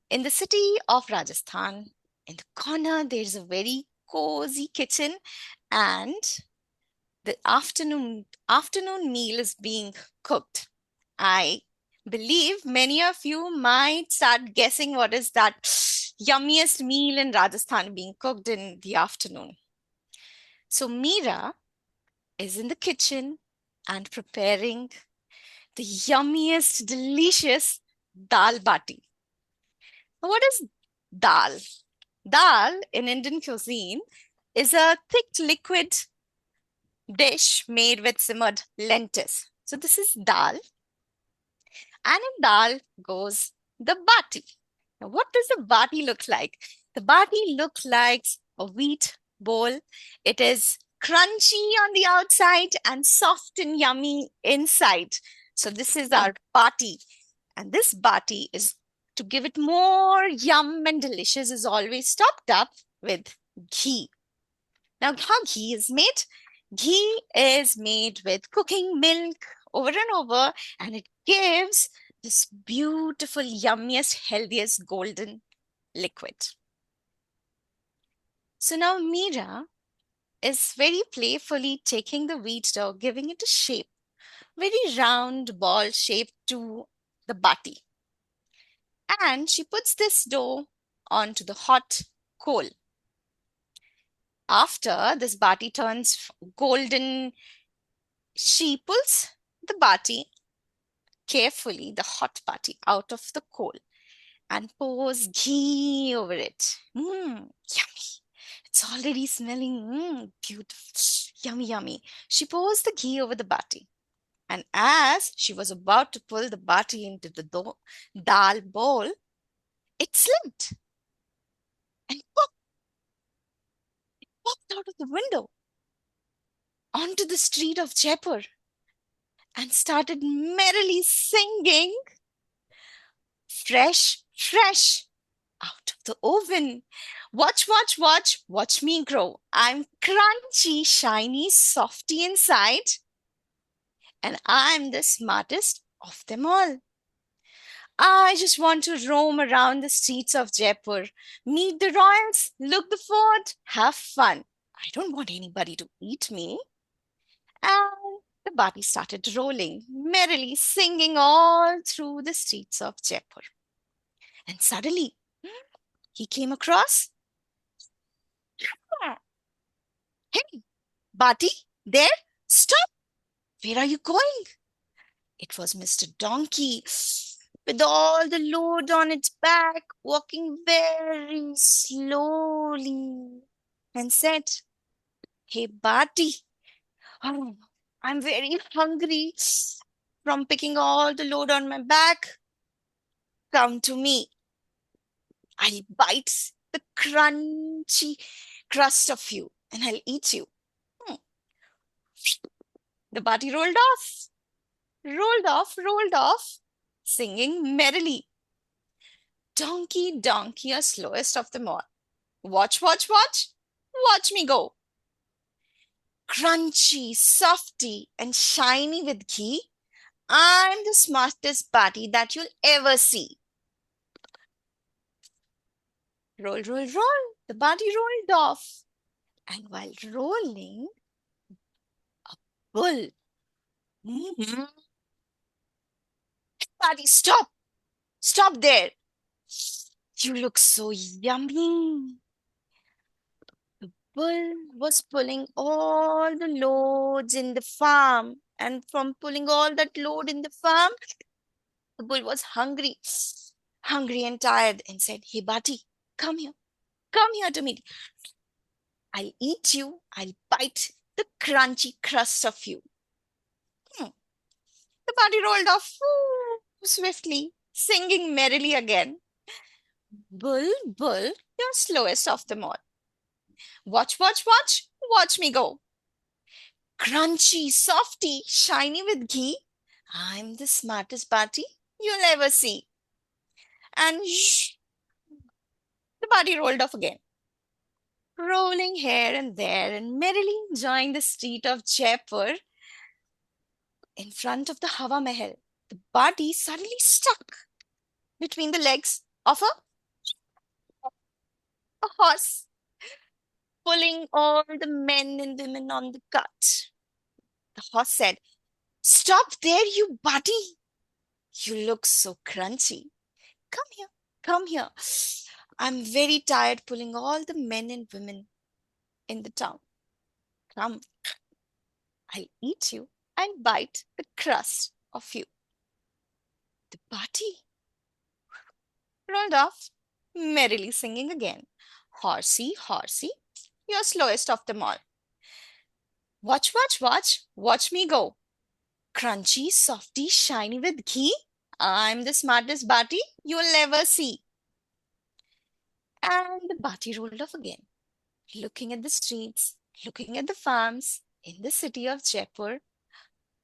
In the city of Rajasthan, in the corner, there's a very cozy kitchen, and the afternoon meal is being cooked. I believe many of you might start guessing what is that yummiest meal in Rajasthan being cooked in the afternoon. So Meera is in the kitchen and preparing the yummiest, delicious dal bati. What is dal? Dal in Indian cuisine is a thick liquid dish made with simmered lentils. So this is dal. And in dal goes the bati. Now, what does the bati look like? The bati looks like a wheat bowl. It is crunchy on the outside and soft and yummy inside. So this is our bati. And this bati is, to give it more yum and delicious, is always topped up with ghee. Now, how ghee is made? Ghee is made with cooking milk over and over, and it gives this beautiful, yummiest, healthiest golden liquid. So now Meera is very playfully taking the wheat dough, giving it a shape, very round ball shape to the bati. And she puts this dough onto the hot coal. After this bati turns golden, she pulls the bati carefully, the hot bati, out of the coal and pours ghee over it. Yummy. It's already smelling beautiful. Yummy, yummy. She pours the ghee over the bati. And as she was about to pull the bati into the dal bowl, it slipped and popped. It popped out of the window onto the street of Jaipur and started merrily singing, fresh, fresh, out of the oven. Watch, watch, watch, watch me grow. I'm crunchy, shiny, softy inside, and I'm the smartest of them all. I just want to roam around the streets of Jaipur, meet the royals, look the fort, have fun. I don't want anybody to eat me. And the bati started rolling, merrily singing all through the streets of Jaipur. And suddenly, he came across. Hey, bati, there, stop. Where are you going? It was Mr. Donkey, with all the load on its back, walking very slowly, and said, Hey, bati, oh, I'm very hungry from picking all the load on my back. Come to me. I'll bite the crunchy crust of you and I'll eat you. The bati rolled off, singing merrily. Donkey, donkey, are slowest of them all. Watch, watch, watch, watch me go. Crunchy, softy, and shiny with ghee, I'm the smartest bati that you'll ever see. Roll, roll, roll. The bati rolled off. And while rolling, a bull. Bati, stop. Stop there. You look so yummy. The bull was pulling all the loads in the farm. And from pulling all that load in the farm, the bull was hungry and tired, and said, Hey, bati, come here to me. I'll eat you. I'll bite the crunchy crust of you. The bati rolled off swiftly, singing merrily again. Bull, bull, you're slowest of them all. Watch, watch, watch, watch me go. Crunchy, softy, shiny with ghee, I'm the smartest bati you'll ever see. And the bati rolled off again, rolling here and there and merrily enjoying the street of Jaipur. In front of the Hawa Mahal, the bati suddenly stuck between the legs of a horse, pulling all the men and women on the cart. The horse said, Stop there, you bati. You look so crunchy. Come here. I'm very tired pulling all the men and women in the town. Come, I'll eat you and bite the crust of you. The party rolled off, merrily singing again. Horsey, horsey, you're slowest of them all. Watch, watch, watch, watch me go. Crunchy, softy, shiny with ghee. I'm the smartest Bati you'll ever see. And the Bati rolled off again, looking at the streets, looking at the farms in the city of Jaipur.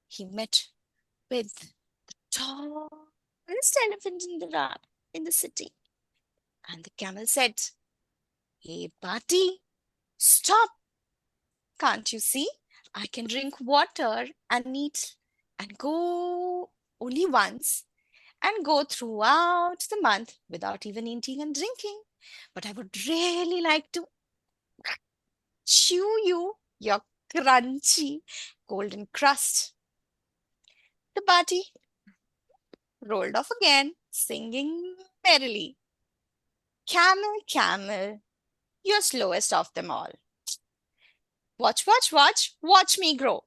He met with the tallest elephant in the city. And the camel said, Hey, Bati, stop. Can't you see? I can drink water and eat and go only once and go throughout the month without even eating and drinking. But I would really like to chew you, your crunchy golden crust. The Bati rolled off again, singing merrily. Camel, camel, you're slowest of them all. Watch, watch, watch, watch me grow.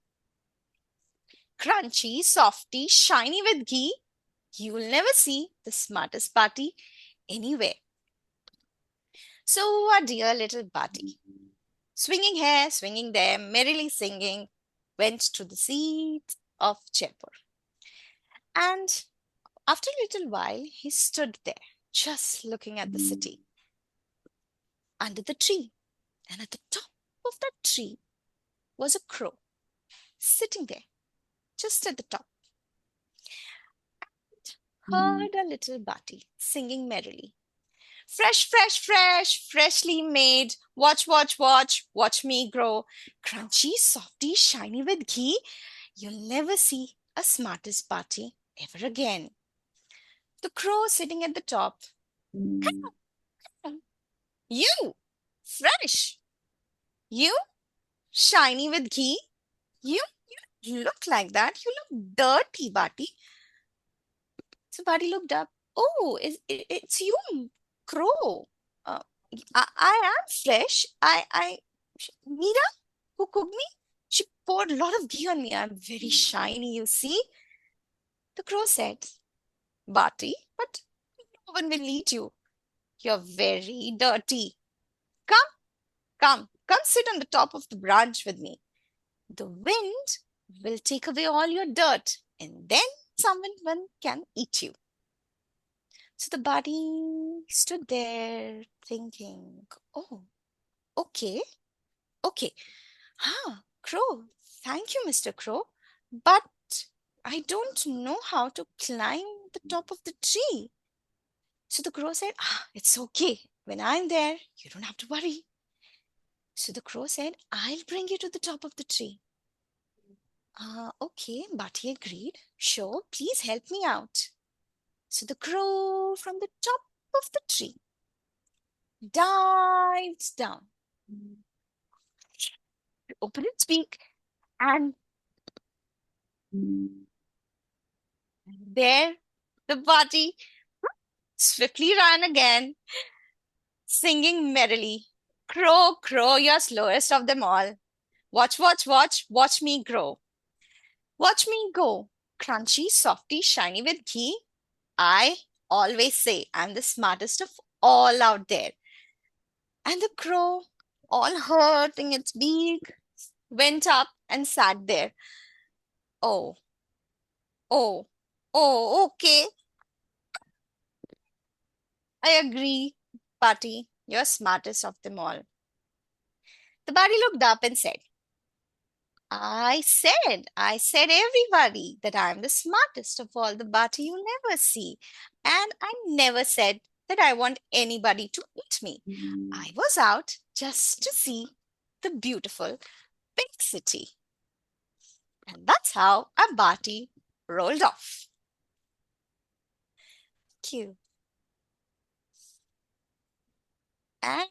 Crunchy, softy, shiny with ghee. You'll never see the smartest Bati anywhere. So our dear little Bati, swinging here, swinging there, merrily singing, went to the seat of Jaipur. And after a little while, he stood there, just looking at the city, under the tree. And at the top of that tree was a crow, sitting there, just at the top. And heard a little Bati singing merrily. Fresh, fresh, fresh, freshly made. Watch, watch, watch, watch me grow. Crunchy, softy, shiny with ghee. You'll never see a smartest Bati ever again. The crow sitting at the top. You, fresh. You, shiny with ghee. You look like that. You look dirty, Bati. So Bati looked up. Oh, it's you, crow. I am fresh. Neena, who cooked me, she poured a lot of ghee on me. I'm very shiny, you see. The crow said, Bati, but no one will eat you. You're very dirty. Come sit on the top of the branch with me. The wind will take away all your dirt and then someone can eat you. So the Bati stood there thinking, oh, okay. Crow, thank you, Mr. Crow, but I don't know how to climb the top of the tree. So the crow said, it's okay. When I'm there, you don't have to worry. So the crow said, I'll bring you to the top of the tree. Okay, Bati agreed. Sure, please help me out. So the crow from the top of the tree dived down, opened its beak, and there the Bati swiftly ran again, singing merrily. Crow, crow, you're slowest of them all. Watch, watch, watch, watch me grow. Watch me go. Crunchy, softy, shiny with ghee. I always say I'm the smartest of all out there. And the crow, all hurting its beak, went up and sat there. Oh, okay. I agree, Bati. You're smartest of them all. The Bati looked up and said, I said everybody that I'm the smartest of all the Bati you never see. And I never said that I want anybody to eat me. I was out just to see the beautiful pink city. And that's how a Bati rolled off. Thank you. And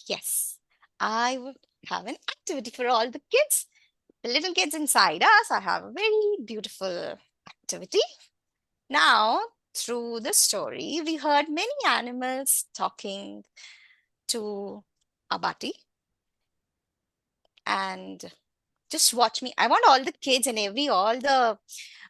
yes, I would have an activity for all the kids. The little kids inside us, I have a very beautiful activity. Now, through the story, we heard many animals talking to Abati. And just watch me. I want all the kids and all the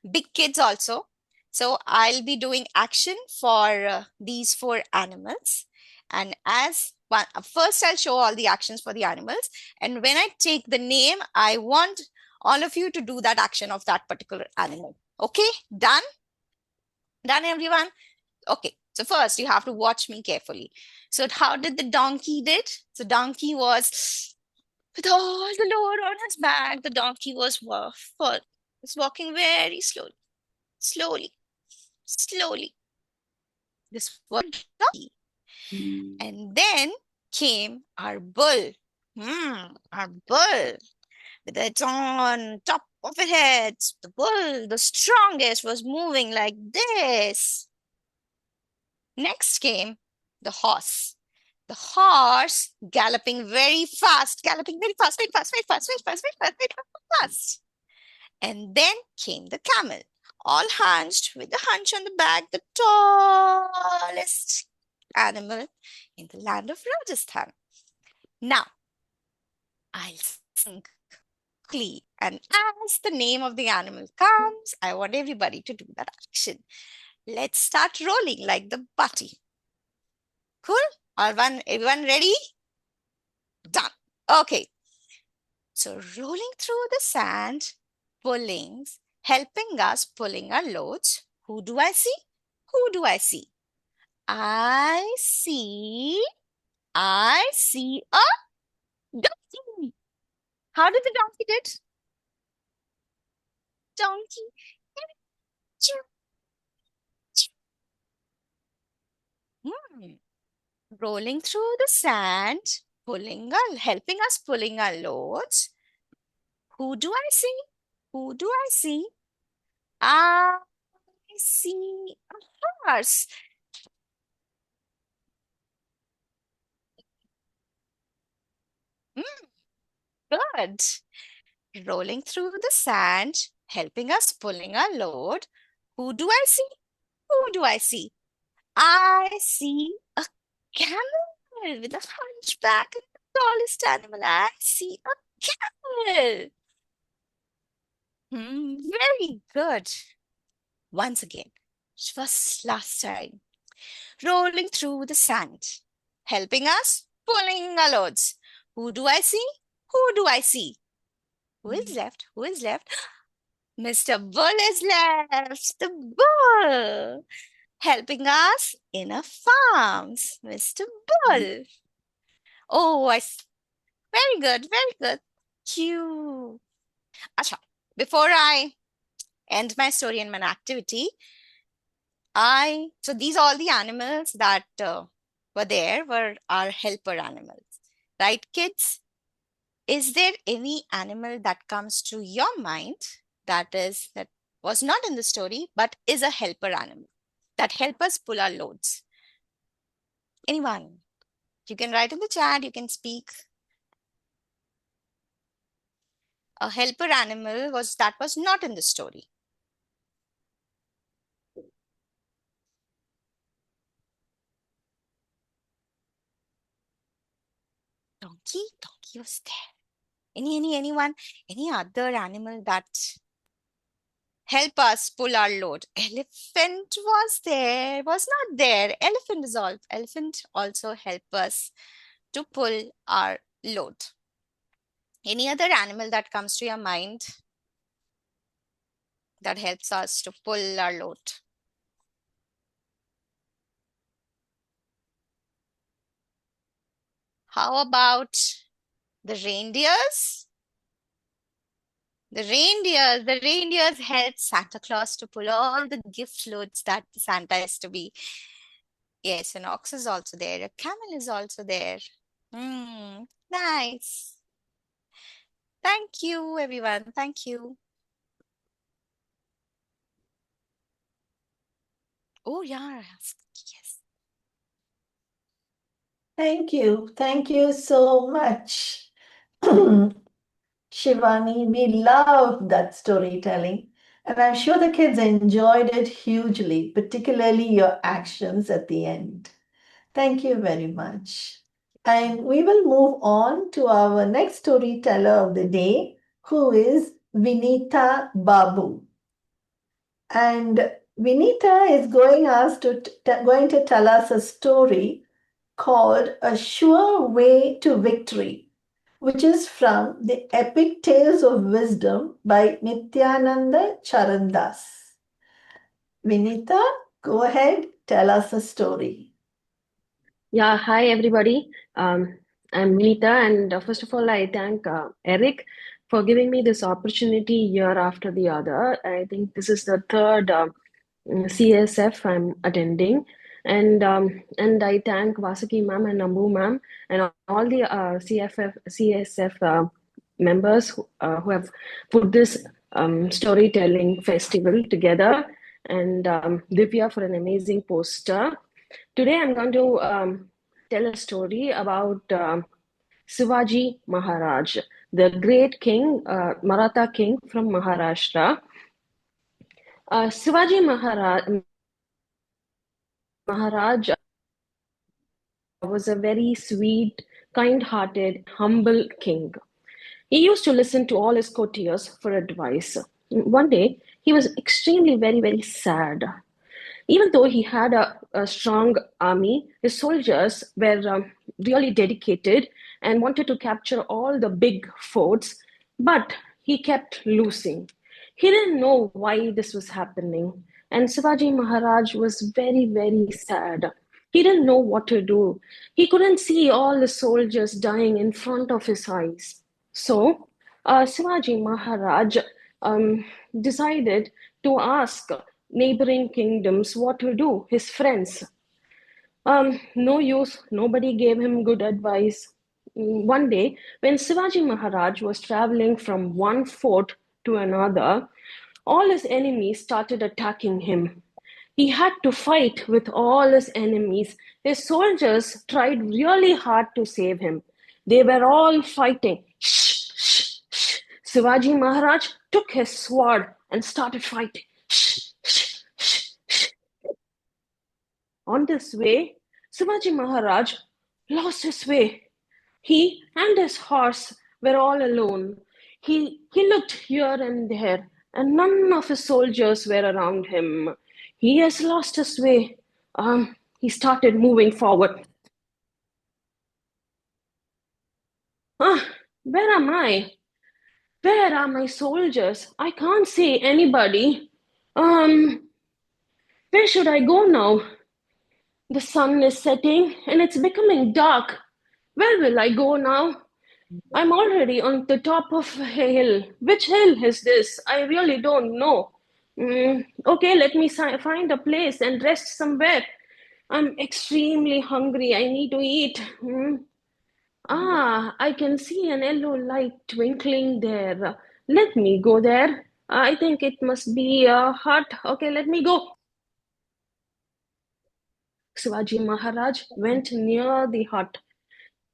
big kids also. So I'll be doing action for these 4 animals. And first I'll show all the actions for the animals. And when I take the name, I want all of you to do that action of that particular animal. Okay, done? Done, everyone? Okay, so first you have to watch me carefully. So how did the donkey did? So donkey was, with all the load on his back, the donkey was walking very slowly. This was donkey. And then came our bull. Our bull with its on top of its head. The bull, the strongest, was moving like this. Next came the horse. The horse galloping very fast, very fast. And then came the camel, all hunched with the hunch on the back, the tallest animal in the land of Rajasthan. Now, I'll sing quickly, and as the name of the animal comes, I want everybody to do that action. Let's start rolling like the butty. Cool? Everyone ready? Done. Okay. So rolling through the sand, helping us pulling our loads. Who do I see? Who do I see? I see a donkey. How did the donkey did? Donkey. Rolling through the sand, helping us pulling our loads. Who do I see? Who do I see? I see a horse. Good. Rolling through the sand, helping us pulling our load. Who do I see? Who do I see? I see a camel with a hunchback and the tallest animal. I see a camel. Very good. Once again, first last time. Rolling through the sand, helping us, pulling our loads. Who do I see? Who do I see? Who is left? Who is left? Mr. Bull is left. The bull. Helping us in our farms. Mr. Bull. Oh, very good, very good. Cute. Acha, before I end my story and my activity, so these all the animals that were there were our helper animals. Right, kids? Is there any animal that comes to your mind that was not in the story, but is a helper animal that help us pull our loads? Anyone? You can write in the chat, you can speak. A helper animal was not in the story. Donkey was there. Anyone? Any other animal that help us pull our load? Elephant was not there. Elephant also help us to pull our load. Any other animal that comes to your mind that helps us to pull our load? How about the reindeers? The reindeers help Santa Claus to pull all the gift loads that Santa is to be. Yes, an ox is also there. A camel is also there. Nice. Thank you, everyone. Thank you. Oh, yeah. Yes. Thank you. Thank you so much, Shivani. We love that storytelling. And I'm sure the kids enjoyed it hugely, particularly your actions at the end. Thank you very much. And we will move on to our next storyteller of the day, who is Vineetha Babu. And Vineetha is going to tell us a story called A Sure Way to Victory, which is from the Epic Tales of Wisdom by Nityananda Charandas. Vineetha, go ahead, tell us a story. Yeah, hi everybody. I'm Neeta, and first of all, I thank Eric for giving me this opportunity year after the other. I think this is the third CSF I'm attending, and I thank Vasaki ma'am and Nambu ma'am and all the CSF members who have put this storytelling festival together, and Divya for an amazing poster. Today, I'm going to tell a story about Shivaji Maharaj, the great king, Maratha king from Maharashtra. Shivaji Maharaj was a very sweet, kind-hearted, humble king. He used to listen to all his courtiers for advice. One day, he was extremely, very, very sad. Even though he had a strong army, his soldiers were really dedicated and wanted to capture all the big forts, but he kept losing. He didn't know why this was happening, and Shivaji Maharaj was very, very sad. He didn't know what to do. He couldn't see all the soldiers dying in front of his eyes. So, Shivaji Maharaj decided to ask neighboring kingdoms what to do, his friends. No use, nobody gave him good advice. One day, when Shivaji Maharaj was traveling from one fort to another, all his enemies started attacking him. He had to fight with all his enemies. His soldiers tried really hard to save him. They were all fighting. Shh, shh, shh. Shivaji Maharaj took his sword and started fighting. Shh, shh, shh, shh. On this way, Shivaji Maharaj lost his way. He and his horse were all alone. He looked here and there, and none of his soldiers were around him. He has lost his way. He started moving forward. Where am I? Where are my soldiers? I can't see anybody. Where should I go now? The sun is setting and it's becoming dark. Where will I go now? I'm already on the top of a hill. Which hill is this? I really don't know. Okay, let me find a place and rest somewhere. I'm extremely hungry. I need to eat. I can see an yellow light twinkling there. Let me go there. I think it must be a hut. Okay, let me go. Shivaji Maharaj went near the hut.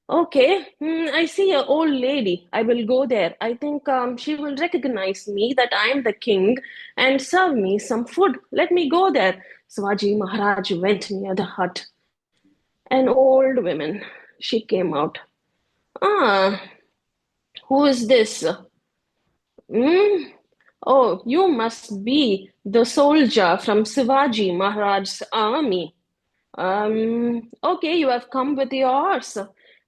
Okay, I see an old lady. I will go there. I think she will recognize me that I am the king and serve me some food. Let me go there. Shivaji Maharaj went near the hut. An old woman. She came out. Who is this? Oh, you must be the soldier from Shivaji Maharaj's army. Okay, you have come with your horse.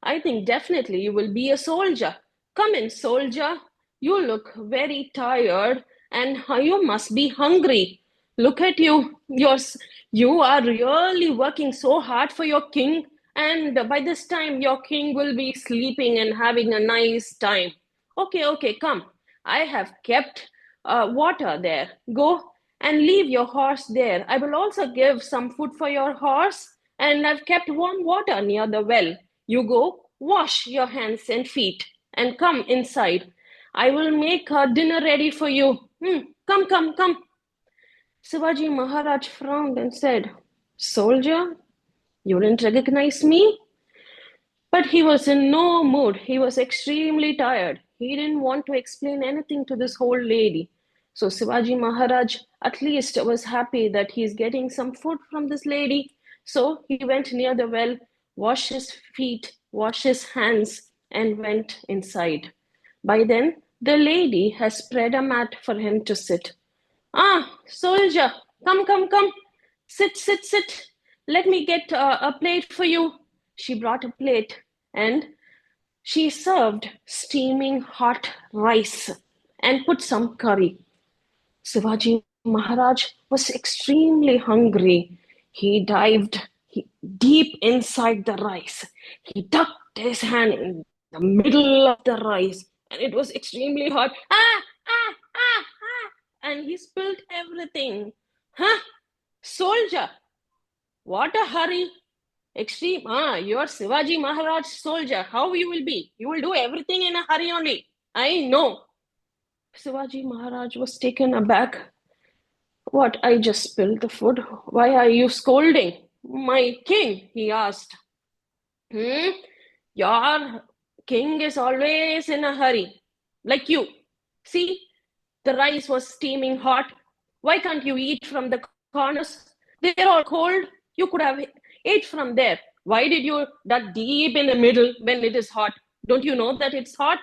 I think definitely you will be a soldier. Come in, soldier. You look very tired and you must be hungry. Look at you. You are really working so hard for your king, and by this time your king will be sleeping and having a nice time. Okay, come. I have kept water there. Go and leave your horse there. I will also give some food for your horse, and I've kept warm water near the well. You go, wash your hands and feet, and come inside. I will make dinner ready for you. Come. Shivaji Maharaj frowned and said, Soldier, you didn't recognize me? But he was in no mood. He was extremely tired. He didn't want to explain anything to this old lady. So Shivaji Maharaj at least was happy that he's getting some food from this lady. So he went near the well, washed his feet, washed his hands, and went inside. By then, the lady has spread a mat for him to sit. Ah, soldier, come, come, come. Sit, sit, sit. Let me get a plate for you. She brought a plate and she served steaming hot rice and put some curry. Shivaji Maharaj was extremely hungry. He dived deep inside the rice. He tucked his hand in the middle of the rice, and it was extremely hot. And he spilled everything. Huh? Soldier, what a hurry. Extreme. You're Shivaji Maharaj soldier. How you will be? You will do everything in a hurry only. I know. Shivaji Maharaj was taken aback. What? I just spilled the food. Why are you scolding? My king, he asked. Your king is always in a hurry, like you. See, the rice was steaming hot. Why can't you eat from the corners? They're all cold. You could have ate from there. Why did you that deep in the middle when it is hot? Don't you know that it's hot?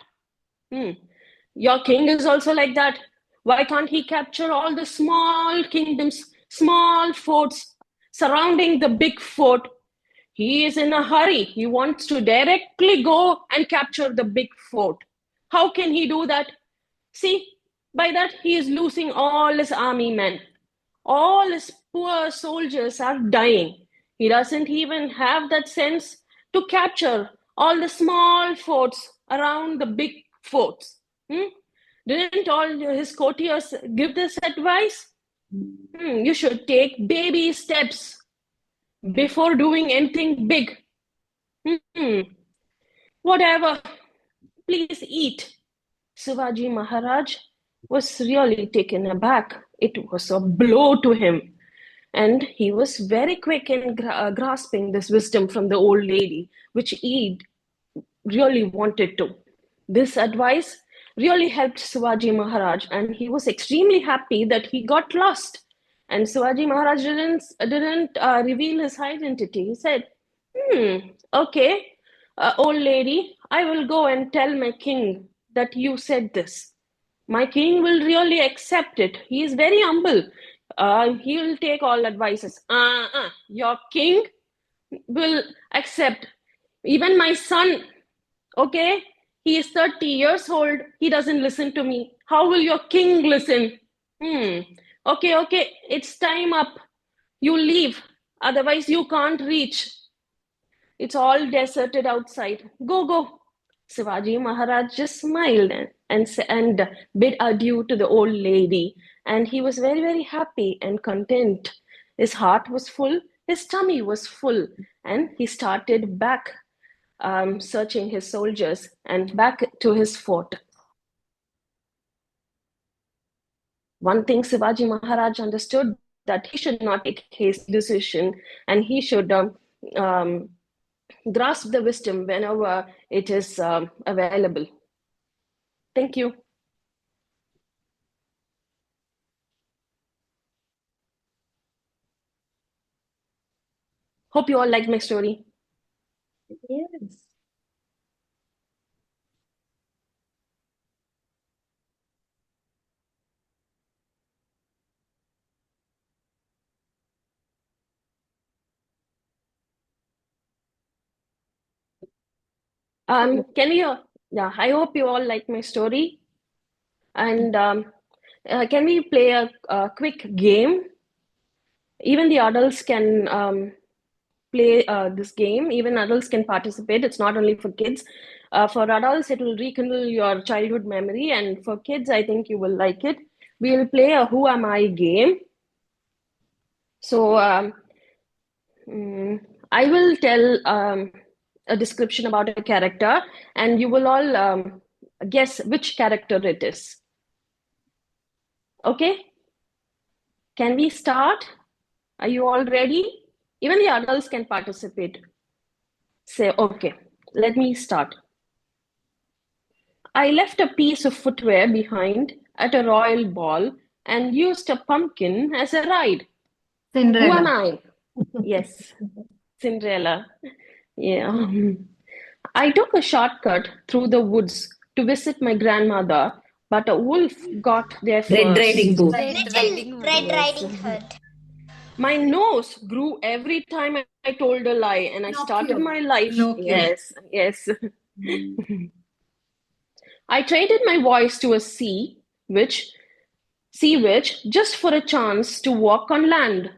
Your king is also like that. Why can't he capture all the small kingdoms, small forts surrounding the big fort? He is in a hurry. He wants to directly go and capture the big fort. How can he do that? See, by that he is losing all his army men. All his poor soldiers are dying. He doesn't even have that sense to capture all the small forts around the big forts. Didn't all his courtiers give this advice? You should take baby steps before doing anything big. Whatever, please eat. Shivaji Maharaj was really taken aback. It was a blow to him. And he was very quick in grasping this wisdom from the old lady, which he really wanted to. This advice really helped Shivaji Maharaj, and he was extremely happy that he got lost. And Shivaji Maharaj didn't reveal his identity. He said, okay, old lady, I will go and tell my king that you said this. My king will really accept it. He is very humble. He will take all advices. Your king will accept. Even my son, okay, he is 30 years old. He doesn't listen to me. How will your king listen? Okay, it's time up. You leave. Otherwise, you can't reach. It's all deserted outside. Go. Shivaji Maharaj just smiled and bid adieu to the old lady. And he was very, very happy and content. His heart was full. His tummy was full. And he started back searching his soldiers and back to his fort. One thing Shivaji Maharaj understood, that he should not take his decision and he should grasp the wisdom whenever it is available. Thank you. Hope you all liked my story. Yes. I hope you all like my story. And can we play a quick game? Even the adults can play this game. Even adults can participate. It's not only for kids. For adults, it will rekindle your childhood memory. And for kids, I think you will like it. We will play a Who Am I game. So I will tell a description about a character, and you will all guess which character it is. Okay? Can we start? Are you all ready? Even the adults can participate. Say, okay, let me start. I left a piece of footwear behind at a royal ball and used a pumpkin as a ride. Who am Cinderella. I? Yes, Cinderella. Yeah. I took a shortcut through the woods to visit my grandmother, but a wolf got there Red Riding first. Hood. Red Riding Hood. Red Yes. Riding Hood. My nose grew every time I told a lie, and I started Pinocchio. my life. Pinocchio. Yes, yes. I traded my voice to a sea witch, just for a chance to walk on land.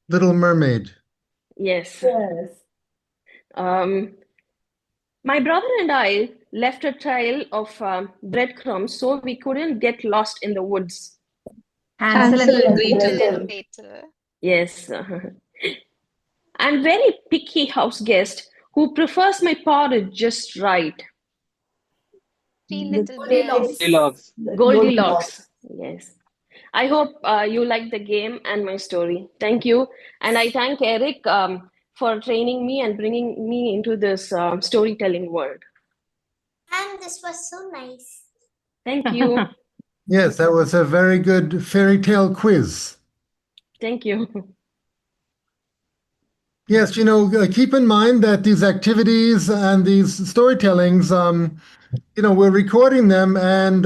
Little Mermaid. Yes. Yes. My brother and I left a trail of breadcrumbs so we couldn't get lost in the woods. Hansel and Gretel. Little Gretel. Yes. I'm very picky house guest who prefers my porridge just right. Three The Little Goldilocks. Bears. The Goldilocks. Yes. I hope you like the game and my story. Thank you. And I thank Eric for training me and bringing me into this storytelling world. And this was so nice. Thank you. Yes, that was a very good fairy tale quiz. Thank you. Yes, keep in mind that these activities and these storytellings, we're recording them, and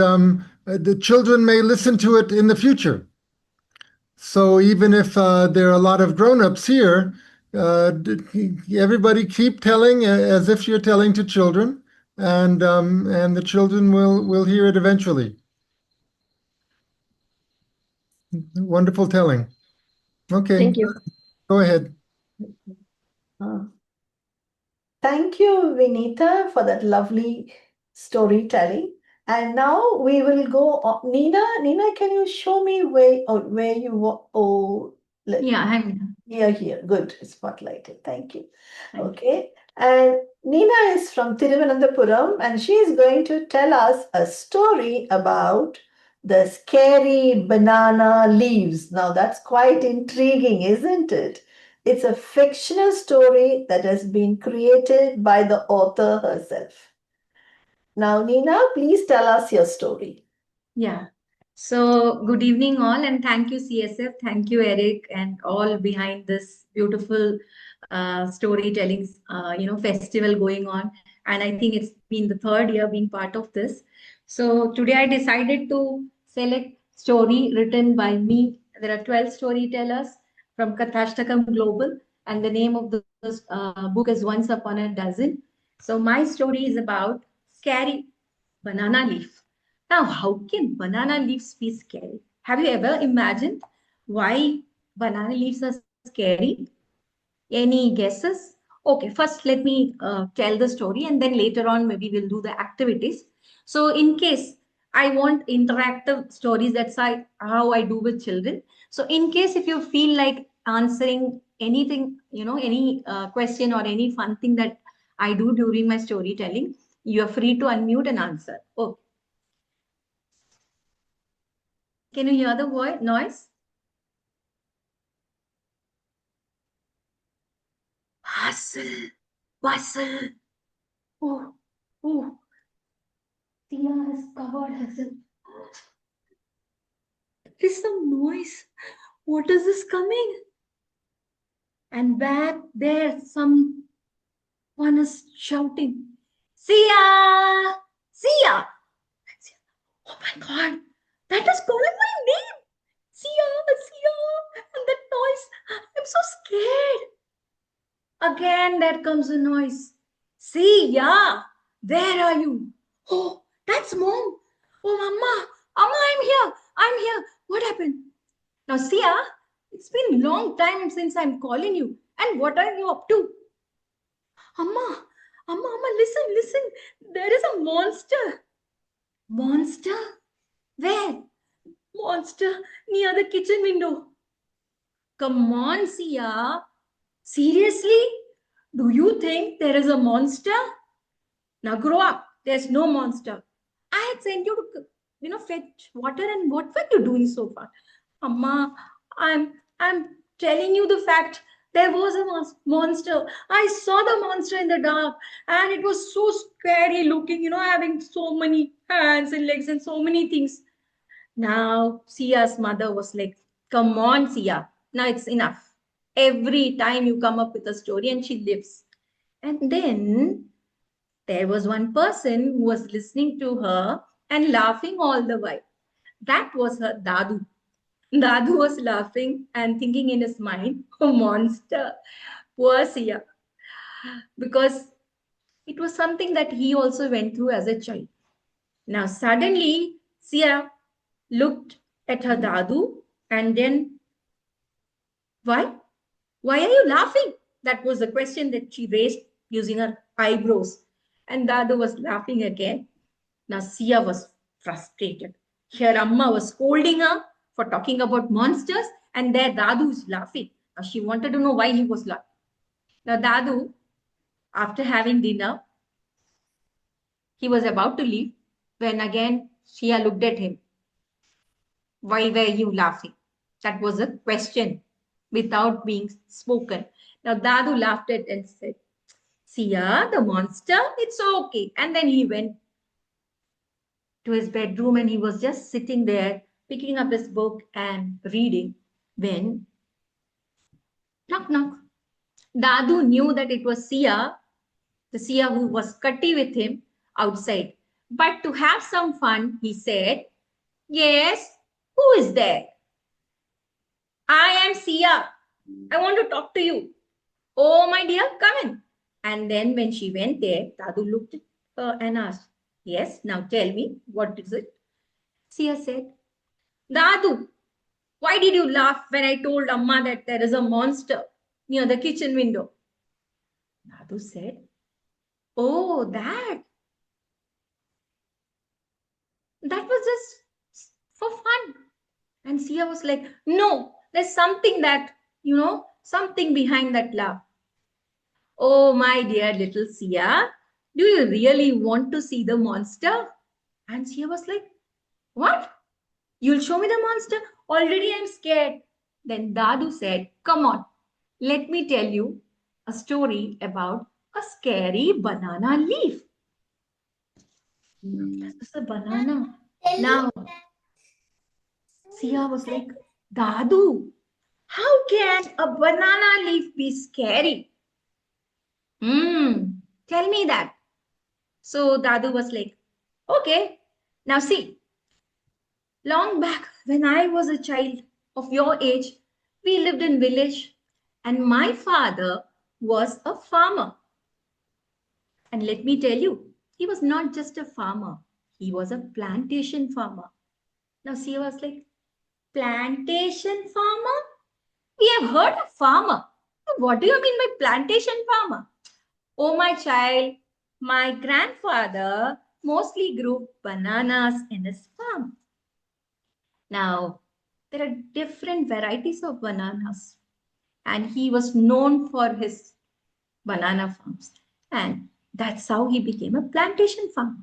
the children may listen to it in the future. So even if there are a lot of grown-ups here, everybody keep telling as if you're telling to children, and the children will hear it eventually. Wonderful telling. Okay. Thank you. Go ahead. Thank you, Vineetha, for that lovely storytelling. And now we will go on. Neena, can you show me where you were? Yeah, I'm Here. Good. Spotlighted. Thank you. Thank you. Okay. And Neena is from Thiruvananthapuram, and she is going to tell us a story about the scary banana leaves. Now, that's quite intriguing, isn't it? It's a fictional story that has been created by the author herself. Now, Neena, please tell us your story. Yeah. So good evening all, and thank you CSF, thank you Eric, and all behind this beautiful storytelling festival going on. And I think it's been the third year being part of this. So today I decided to select story written by me. There are 12 storytellers from Kathashtakam Global, and the name of this book is Once Upon a Dozen. So my story is about scary banana leaf. Now, how can banana leaves be scary? Have you ever imagined why banana leaves are scary? Any guesses? Okay, first let me tell the story, and then later on maybe we'll do the activities. So in case I want interactive stories, that's how I do with children. So in case if you feel like answering anything, any question or any fun thing that I do during my storytelling, you are free to unmute and answer. Okay. Can you hear the noise? Hustle, bustle. Oh. Tia has covered herself. There's some noise. What is this coming? And back there, someone is shouting, Sia! Sia! Oh my God, that is calling my name. Sia! And that noise, I'm so scared. Again, there comes a noise. Sia! Where are you? Oh, that's Mom. Oh, Mama, I'm here. What happened? Now, Sia, it's been a long time since I'm calling you. And what are you up to? Amma, listen. There is a monster. Monster? Where? Monster near the kitchen window. Come on, Sia. Seriously? Do you think there is a monster? Now grow up. There's no monster. I had sent you to, fetch water, and what were you doing so far? Amma, I'm telling you the fact. There was a monster. I saw the monster in the dark, and it was so scary looking, having so many hands and legs and so many things. Now, Sia's mother was like, come on, Sia. Now it's enough. Every time you come up with a story, and she lives. And then there was one person who was listening to her and laughing all the while. That was her Dadu. Dadu was laughing and thinking in his mind, a monster. Poor Sia. Because it was something that he also went through as a child. Now, suddenly, Sia looked at her Dadu and then, why? Why are you laughing? That was the question that she raised using her eyebrows. And Dadu was laughing again. Now, Sia was frustrated. Here, Amma was scolding her for talking about monsters, and there Dadu is laughing. Now, she wanted to know why he was laughing. Now, Dadu, after having dinner, he was about to leave when again Sia looked at him. Why were you laughing? That was a question without being spoken. Now, Dadu laughed at and said, Sia, the monster, it's okay. And then he went to his bedroom and he was just sitting there picking up his book and reading when knock knock. Dadu knew that it was Sia, the Sia who was cutty with him outside. But to have some fun, he said, yes, who is there? I am Sia. I want to talk to you. Oh, my dear, come in. And then when she went there, Dadu looked at her and asked, yes, now tell me, what is it? Sia said, Dadu, why did you laugh when I told Amma that there is a monster near the kitchen window? Dadu said, oh, that was just for fun. And Sia was like, no, there's something that, something behind that laugh. Oh, my dear little Sia, do you really want to see the monster? And Sia was like, what? You'll show me the monster? Already I'm scared. Then Dadu said, come on, let me tell you a story about a scary banana leaf. This is a banana. Now, Sia was like, Dadu, how can a banana leaf be scary? Tell me that. So Dadu was like, okay, now see, long back when I was a child of your age, we lived in village and my father was a farmer. And let me tell you, he was not just a farmer. He was a plantation farmer. Now Sia was like, plantation farmer? We have heard of farmer. What do you mean by plantation farmer? Oh, my child, my grandfather mostly grew bananas in his farm. Now, there are different varieties of bananas, and he was known for his banana farms. And that's how he became a plantation farmer.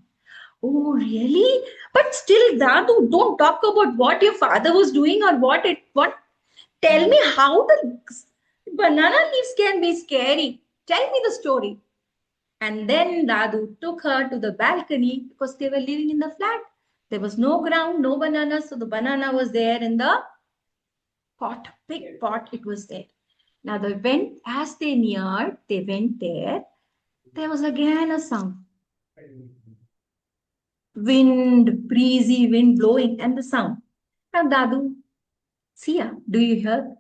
Oh, really? But still, Dadu, don't talk about what your father was doing or what. Tell me how the banana leaves can be scary. Tell me the story. And then Dadu took her to the balcony because they were living in the flat. There was no ground, no banana. So the banana was there in the pot, big pot, it was there. Now as they neared, they went there. There was again a sound. Wind, breezy wind blowing and the sound. Now Dadu, Sia, do you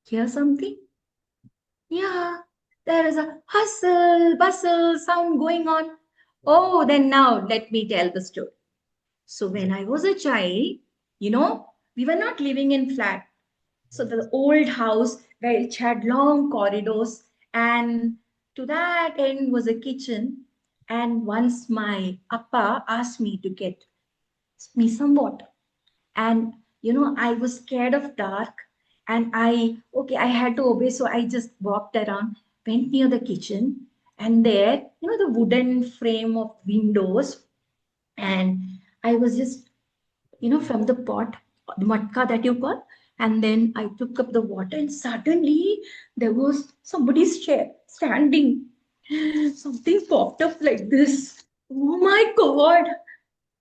hear something? Yeah, there is a hustle, bustle sound going on. Oh, then now let me tell the story. So when I was a child, we were not living in flat. So the old house, which had long corridors, and to that end was a kitchen. And once my appa asked me to get me some water. And, I was scared of dark. And I had to obey. So I just walked around, went near the kitchen. And there, the wooden frame of windows. And I was just, from the pot, matka that you call. And then I took up the water, and suddenly there was somebody's chair standing. Something popped up like this. Oh my God.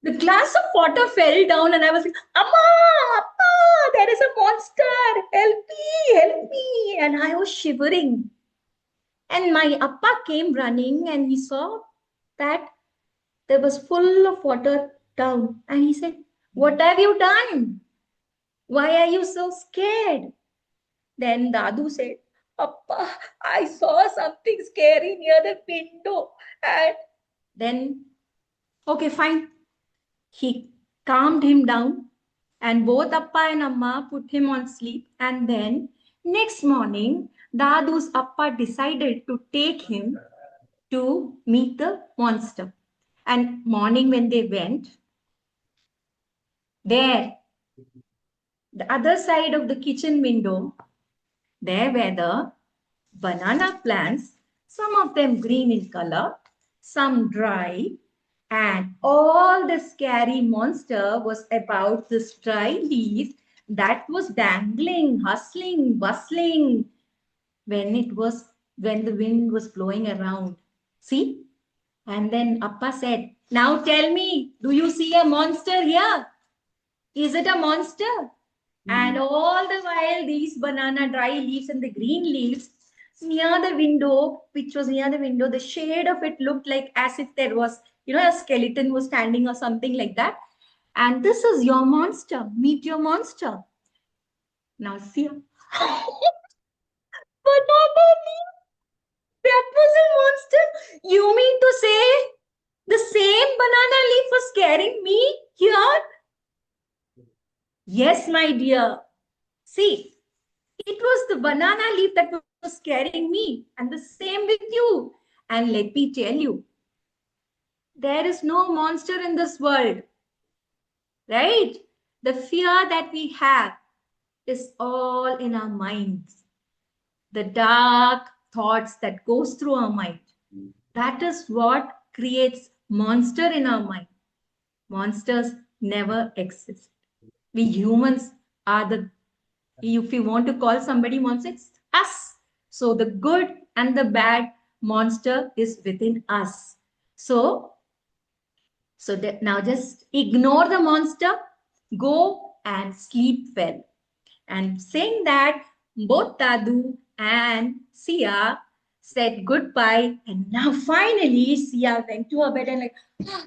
The glass of water fell down, and I was like, Amma, Appa, there is a monster. Help me. And I was shivering. And my Appa came running, and he saw that there was full of water down. And he said, what have you done? Why are you so scared? Then Dadu said, Appa, I saw something scary near the window. And then, okay, fine. He calmed him down, and both Appa and Amma put him on sleep. And then next morning, Dadu's Appa decided to take him to meet the monster. And morning when they went, there, the other side of the kitchen window, there were the banana plants, some of them green in color, some dry, and all the scary monster was about this dry leaf that was dangling, hustling, bustling when the wind was blowing around. See? And then Appa said, now tell me, do you see a monster here? Is it a monster? And all the while, these banana dry leaves and the green leaves near the window, which was near the window, the shade of it looked like as if there was, a skeleton was standing or something like that. And this is your monster. Meet your monster. Now see. Banana leaf. That was a monster. You mean to say the same banana leaf was scaring me here? Yes, my dear. See, it was the banana leaf that was scaring me, and the same with you. And let me tell you, there is no monster in this world, right? The fear that we have is all in our minds. The dark thoughts that goes through our mind. That is what creates monster in our mind. Monsters never exist. We humans are if you want to call somebody monster, it's us. So the good and the bad monster is within us. So now just ignore the monster, go and sleep well. And saying that, both Dadu and Sia said goodbye. And now finally Sia went to her bed and like, oh,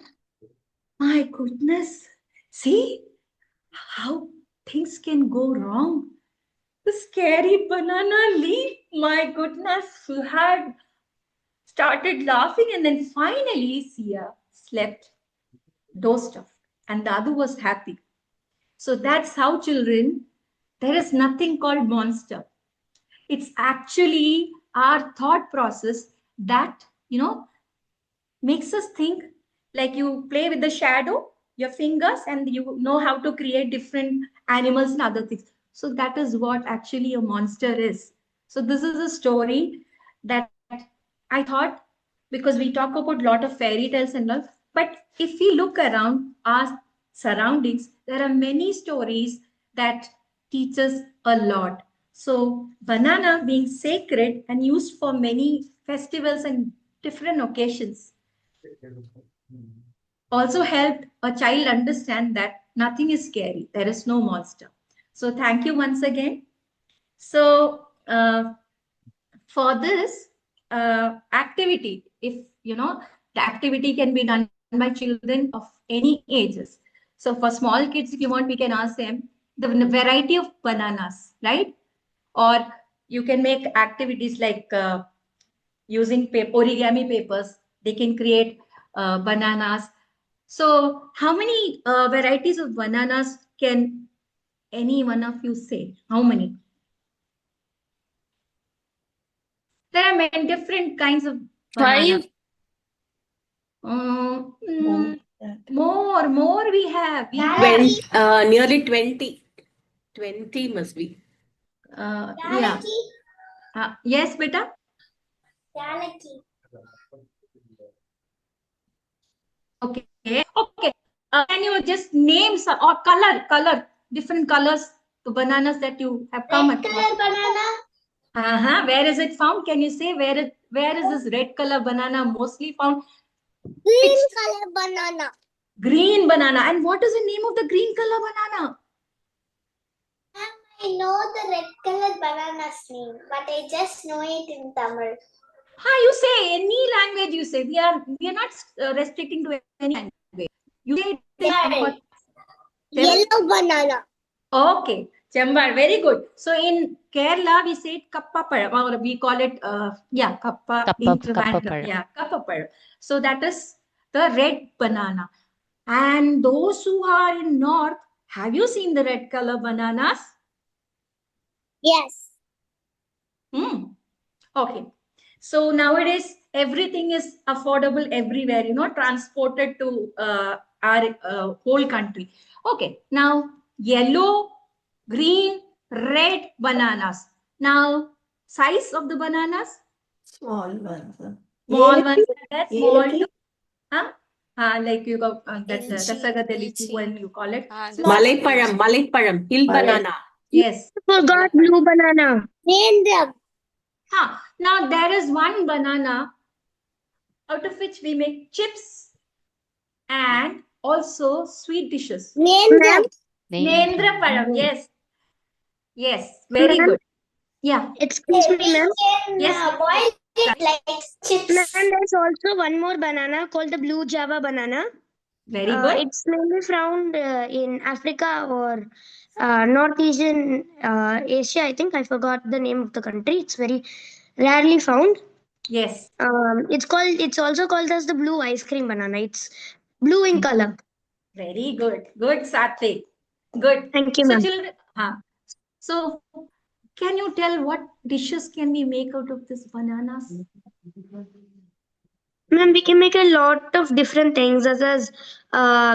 my goodness, see how things can go wrong. The scary banana leaf, my goodness, she had started laughing, and then finally Sia slept, dozed off, and Dadu was happy. So that's how children, there is nothing called monster. It's actually our thought process that, makes us think. Like you play with the shadow, your fingers, and you know how to create different animals and other things. So that is what actually a monster is. So this is a story that I thought, because we talk about a lot of fairy tales and all, but if we look around our surroundings, there are many stories that teach us a lot. So banana being sacred and used for many festivals and different occasions also helped a child understand that nothing is scary. There is no monster. So thank you once again. So for this activity, if the activity can be done by children of any ages. So for small kids, if you want, we can ask them the variety of bananas, right? Or you can make activities like using origami papers. They can create bananas. So how many varieties of bananas can any one of you say? How many? There are many different kinds of bananas. 5. More we have. Nearly 20. 20 must be. Yeah. Yes, beta. Okay. Can you just name some or color? different colors, the bananas that you have come Red across? color banana. Where is it found? Can you say where is this red color banana mostly found? Green color banana. Green banana. And what is the name of the green color banana? I know the red color banana's name, but I just know it in Tamil. You say any language. You say we are not restricting to any language. You say it Yellow banana. Okay, Chambar, very good. So in Kerala, we say kappa param, or we call it kappa in Trivandrum. Yeah, kappa param. So that is the red banana. And those who are in north, have you seen the red color bananas? Yes. Okay. So nowadays everything is affordable everywhere, transported to our whole country. Okay. Now yellow, green, red bananas. Now size of the bananas? Small ones. Small ones. That's small. Yelaki? Like you got that's Ilchi, Rasagadali ilchi. when you call it. Malaiparam, hill banana. Yes. Forgot blue banana. Name them. Now there is one banana out of which we make chips and also sweet dishes. Name them. Nendra param. Yes, very good. Yeah. Excuse me, ma'am. Yes. Boil it like chips. Ma'am, there's also one more banana called the blue Java banana. Very good. It's mainly found in Africa or Northeastern Asia. I think I forgot the name of the country. It's very rarely found. Yes. It's also called as the blue ice cream banana. It's blue in color. Very good. Good, Satvik. Good. Thank you, So ma'am. children, so can you tell what dishes can we make out of this bananas? Ma'am, we can make a lot of different things, as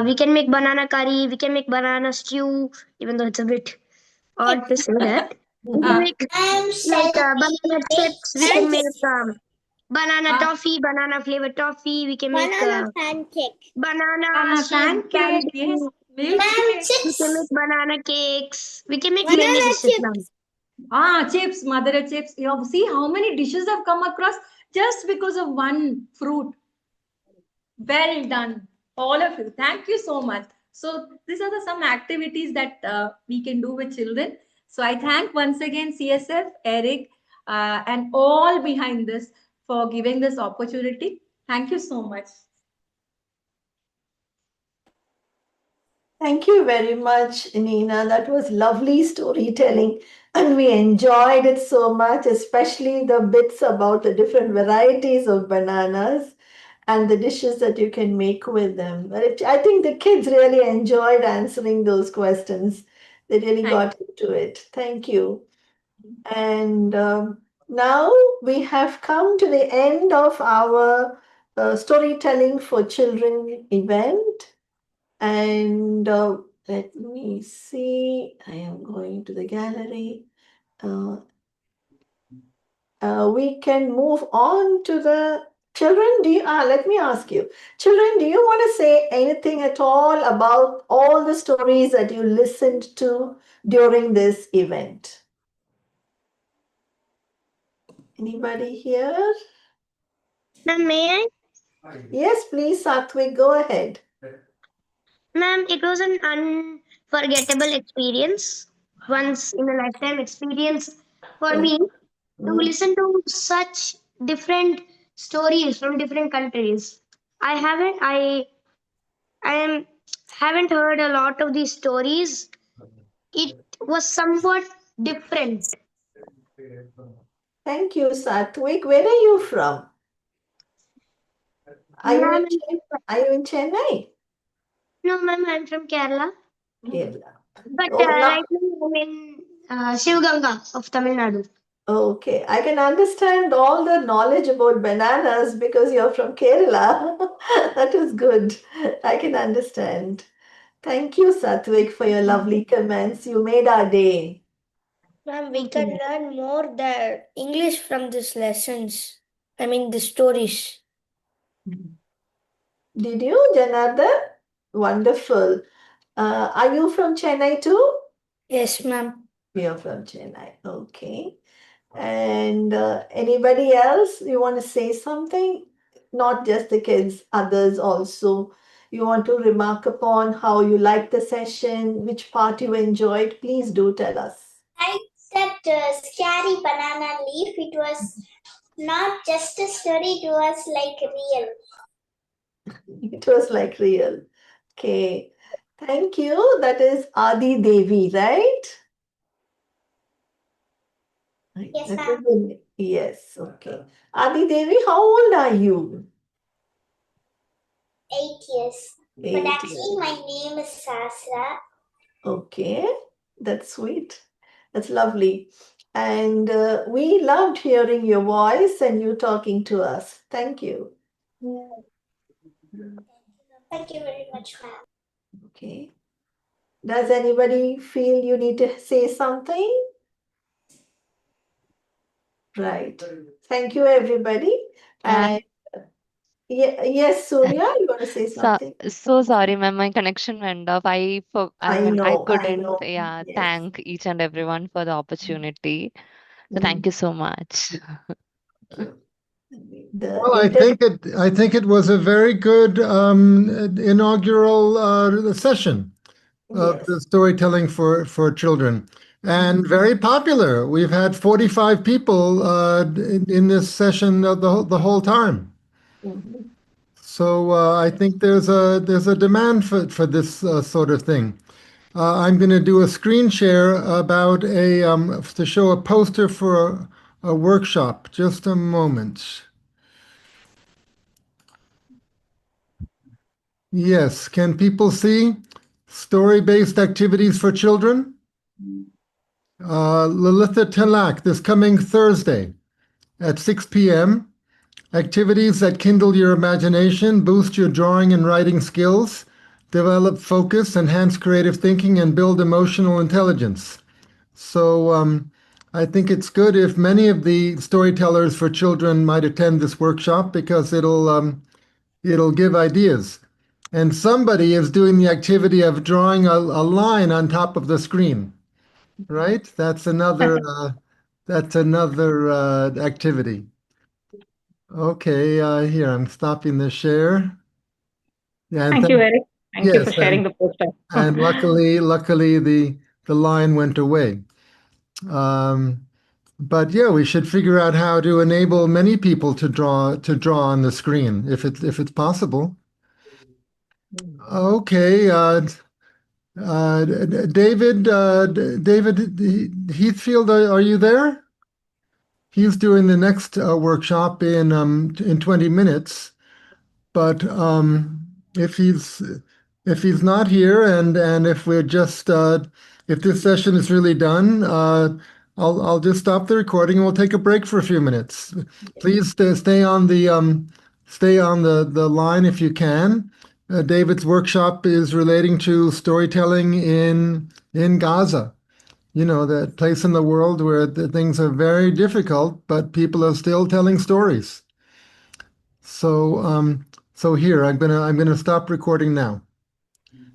we can make banana curry, we can make banana stew, even though it's a bit odd to say that. We can make banana chips, we can make banana toffee, banana flavored toffee, we can make Banana pancake. banana pancake, yes. we can make banana cakes, we can make many Banana dishes, chips. ma'am. Chips, mother chips. You see how many dishes have come across just because of one fruit. Well done, all of you. Thank you so much. So these are some activities that we can do with children. So I thank once again CSF, Eric, and all behind this for giving this opportunity. Thank you so much. Thank you very much, Neena. That was lovely storytelling, and we enjoyed it so much, especially the bits about the different varieties of bananas and the dishes that you can make with them. I think the kids really enjoyed answering those questions. They really got into it. Thank you. And now we have come to the end of our storytelling for children event. And let me see, I am going to the gallery. We can move on to the children. Let me ask you, children, do you want to say anything at all about all the stories that you listened to during this event? Anybody here? Ma'am, may I? Yes, please, Satvik, go ahead. Ma'am, it was an unforgettable experience, once in a lifetime experience for me to listen to such different stories from different countries. I haven't heard a lot of these stories. It was somewhat different. Thank you, Satvik. Where are you from? Are you in Chennai? No, ma'am, I'm from Kerala. Kerala. But right now I'm in Shivganga of Tamil Nadu. Okay, I can understand all the knowledge about bananas because you're from Kerala. That is good. I can understand. Thank you, Satvik, for your lovely comments. You made our day. Ma'am, we can learn more the English from these lessons. I mean, the stories. Did you, Janardhan? Wonderful. Are you from Chennai too? Yes, ma'am. You're from Chennai. Okay. And anybody else, you want to say something? Not just the kids, others also. You want to remark upon how you liked the session, which part you enjoyed? Please do tell us. I said scary banana leaf. It was not just a story, it was like real. It was like real. Okay. Thank you. That is Adi Devi, right? Yes, That ma'am. was yes, okay. Adi Devi, how old are you? 8 years. But 8 actually, years. my name is Sasra. Okay, that's sweet. That's lovely. And we loved hearing your voice and you talking to us. Thank you. Thank you very much, ma'am. Okay. Does anybody feel you need to say something? Right. Thank you, everybody. And yes, Soorya, you want to say something? So sorry, ma'am. My connection went off. I mean, I I couldn't, know. yeah, Yes. thank each and everyone for the opportunity. So thank Mm. you so much. The Well, inter I think it was a very good inaugural session of the yes. storytelling for children, and very popular. We've had 45 people in this session the whole time. Mhm. So I think there's a demand for this sort of thing. I'm going to do a screen share about to show a poster for a workshop. Just a moment. Yes, can people see story-based activities for children? Lalitha Tilak, this coming Thursday at 6 p.m. Activities that kindle your imagination, boost your drawing and writing skills, develop focus, enhance creative thinking, and build emotional intelligence. So I think it's good if many of the storytellers for children might attend this workshop because it'll give ideas. And somebody is doing the activity of drawing a line on top of the screen, right? That's another activity. Okay, here I'm stopping the share. Yeah, and Thank you, Eric. Thank you for yes, sharing the poster. and luckily the line went away. Um, but yeah, we should figure out how to enable many people to draw on the screen if it's possible. Okay, David Heathfield, are you there? He's doing the next workshop in 20 minutes. But if he's not here, and if we're just if this session is really done, I'll just stop the recording and we'll take a break for a few minutes. Please stay on the line if you can. David's workshop is relating to storytelling in Gaza. You know, that place in the world where things are very difficult, but people are still telling stories. So here I'm gonna stop recording now.